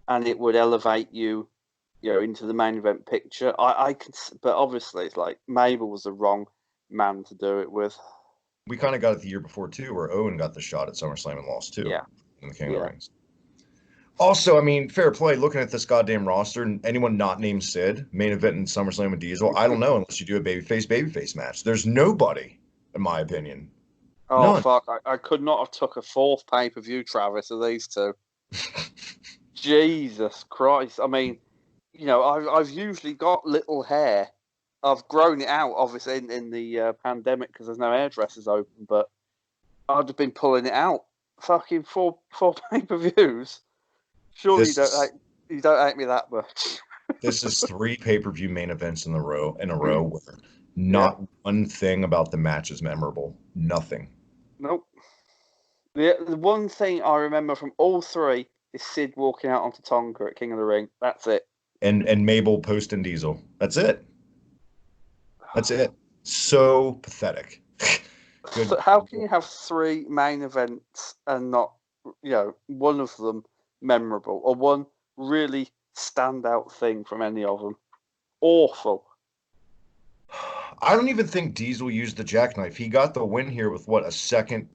Speaker 2: and it would elevate you, into the main event picture. I can, but obviously, it's like Mabel was the wrong man to do it with.
Speaker 1: We kind of got it the year before too, where Owen got the shot at SummerSlam and lost too
Speaker 2: Yeah,
Speaker 1: in the King of the
Speaker 2: yeah.
Speaker 1: Rings. Also, I mean, fair play. Looking at this goddamn roster, and anyone not named Sid, main event in SummerSlam with Diesel, I don't know unless you do a babyface match. There's nobody, in my opinion.
Speaker 2: Oh
Speaker 1: None.
Speaker 2: fuck! I could not have took a fourth pay-per-view, Travis, of these two. Jesus Christ! I mean, I've usually got little hair. I've grown it out, obviously, in the pandemic because there's no hairdressers open. But I'd have been pulling it out. Fucking four pay-per-views. Surely
Speaker 1: This is
Speaker 2: you don't hate me that much.
Speaker 1: this is three pay-per-view main events in a row where
Speaker 2: Yeah.
Speaker 1: not one thing about the match is memorable. Nothing.
Speaker 2: Nope. The one thing I remember from all three is Sid walking out onto Tonga at King of the Ring. That's it.
Speaker 1: And Mabel posting Diesel. That's it. That's it. So pathetic. Good.
Speaker 2: So how can you have three main events and not, one of them memorable or one really standout thing from any of them? Awful.
Speaker 1: I don't even think Diesel used the jackknife. He got the win here with what, a second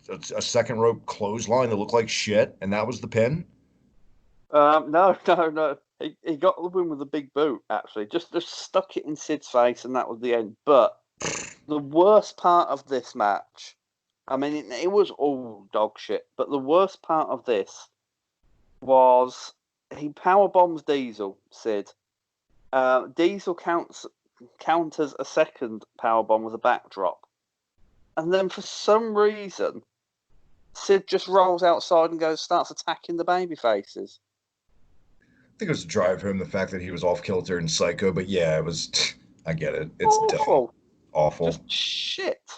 Speaker 1: rope clothesline that looked like shit, and that was the pin.
Speaker 2: No. He got the win with a big boot. Actually, just stuck it in Sid's face, and that was the end. But the worst part of this match, I mean, it was all dog shit. But the worst part of this was he power bombs Diesel. Sid. Diesel counters a second power bomb with a backdrop, and then for some reason, Sid just rolls outside and starts attacking the baby faces.
Speaker 1: I think it was to drive home the fact that he was off kilter and psycho, but yeah, it was. I get it. It's dumb,
Speaker 2: Awful.
Speaker 1: awful.
Speaker 2: Just shit.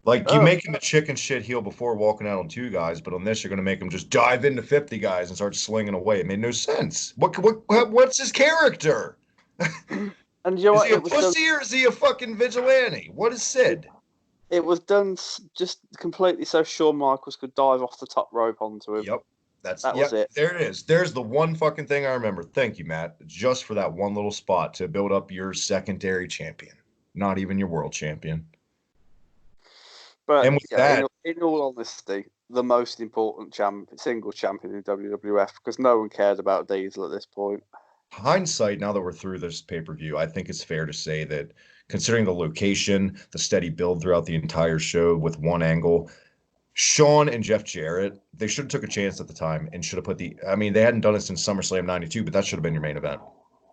Speaker 1: Like you make him a chicken shit heel before walking out on two guys, but on this you're gonna make him just dive into 50 guys and start slinging away. It made no sense. What's his character?
Speaker 2: And you know
Speaker 1: Is
Speaker 2: what?
Speaker 1: he a pussy or is he a fucking vigilante? What is Sid?
Speaker 2: It was done just completely so Shawn Michaels could dive off the top rope onto him.
Speaker 1: Yep.
Speaker 2: That was it.
Speaker 1: There it is. There's the one fucking thing I remember. Thank you, Matt. Just for that one little spot to build up your secondary champion. Not even your world champion.
Speaker 2: But
Speaker 1: And with that,
Speaker 2: in all honesty, the most important single champion in WWF because no one cared about Diesel at this point.
Speaker 1: hindsight, now that we're through this pay-per-view, I think it's fair to say that considering the location, the steady build throughout the entire show with one angle, Shawn and Jeff Jarrett, they should have took a chance at the time and should have I mean, they hadn't done it since SummerSlam 92, but that should have been your main event.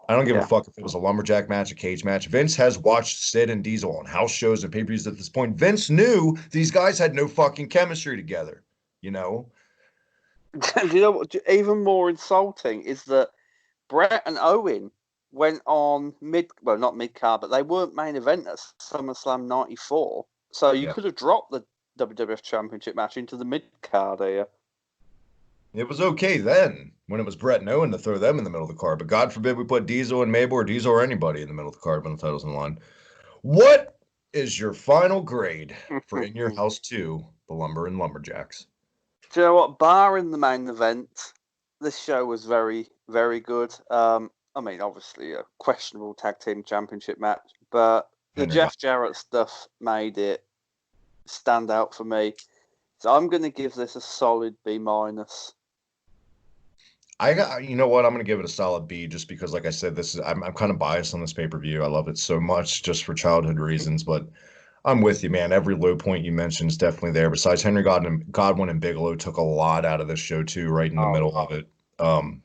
Speaker 1: I don't give a fuck if it was a lumberjack match, a cage match. Vince has watched Sid and Diesel on house shows and pay-per-views at this point. Vince knew these guys had no fucking chemistry together, you know?
Speaker 2: You know what? Even more insulting is that Brett and Owen went on not mid card, but they weren't main event at SummerSlam '94. So you could have dropped the WWF Championship match into the mid card here.
Speaker 1: It was okay then when it was Brett and Owen to throw them in the middle of the card, but God forbid we put Diesel and Mabel or Diesel or anybody in the middle of the card when the title's on the line. What is your final grade for In Your House 2, The Lumber and Lumberjacks?
Speaker 2: Do you know what? Barring the main event, this show was very, very good. I mean, obviously a questionable tag team championship match, but the Jeff Jarrett stuff made it stand out for me. So I'm going to give this a solid B-.
Speaker 1: You know what? I'm going to give it a solid B just because, like I said, I'm kind of biased on this pay-per-view. I love it so much just for childhood reasons, but I'm with you, man. Every low point you mentioned is definitely there. Besides, Henry Godwin and Bigelow took a lot out of this show too, right in the middle of it.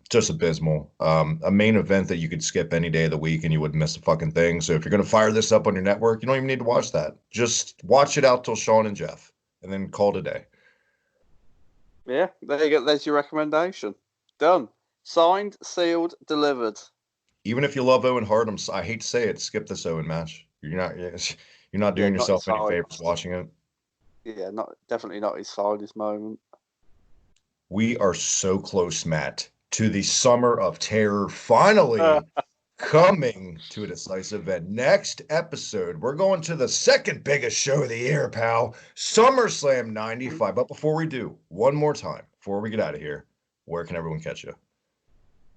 Speaker 1: Just abysmal. A main event that you could skip any day of the week and you wouldn't miss a fucking thing. So if you're going to fire this up on your network, you don't even need to watch that. Just watch it out till Shawn and Jeff and then call it a day.
Speaker 2: Yeah, there you go. There's your recommendation. Done. Signed, sealed, delivered.
Speaker 1: Even if you love Owen Hart, I hate to say it, skip this Owen match. You're not doing yourself any favors watching it.
Speaker 2: Yeah, definitely not his finest moment.
Speaker 1: We are so close, Matt, to the Summer of Terror finally coming to a decisive end. Next episode, we're going to the second biggest show of the year, pal, SummerSlam 95. But before we do, one more time, before we get out of here, where can everyone catch you?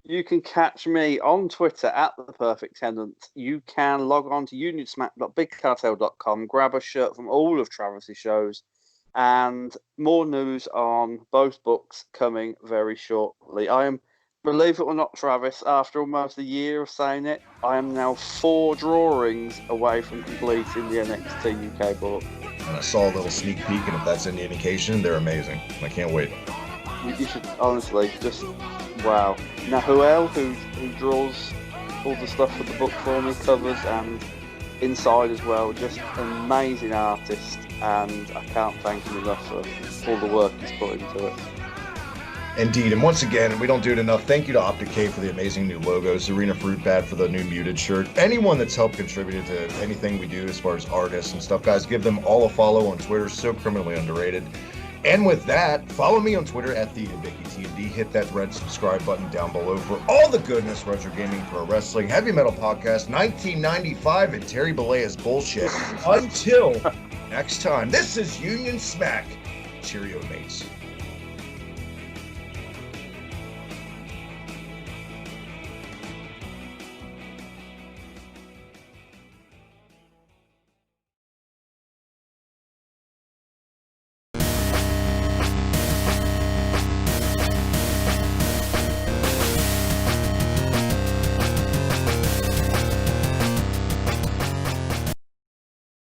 Speaker 2: You can catch me on Twitter at The Perfect Tenant. You can log on to unionsmack.bigcartel.com, grab a shirt from all of Travis's shows. and more news on both books coming very shortly. I am, believe it or not, Travis, after almost a year of saying it, I am now 4 drawings away from completing the NXT UK book.
Speaker 1: And I saw a little sneak peek, and if that's any indication, they're amazing. I can't wait.
Speaker 2: You should honestly just wow. Now, who draws all the stuff for the book for me, covers and inside as well, just an amazing artist, and I can't thank him enough for all the work he's put into it.
Speaker 1: Indeed, and once again, we don't do it enough, thank you to Optic K for the amazing new logos, Arena Fruit Bat for the new muted shirt, anyone that's helped contributed to anything we do as far as artists and stuff, guys, give them all a follow on Twitter, so criminally underrated. And with that, follow me on Twitter at TheVickyTMD. Hit that red subscribe button down below for all the goodness retro gaming, pro wrestling, heavy metal podcast, 1995, and Terry Bollea's bullshit. Until next time, this is Union Smack. Cheerio, mates.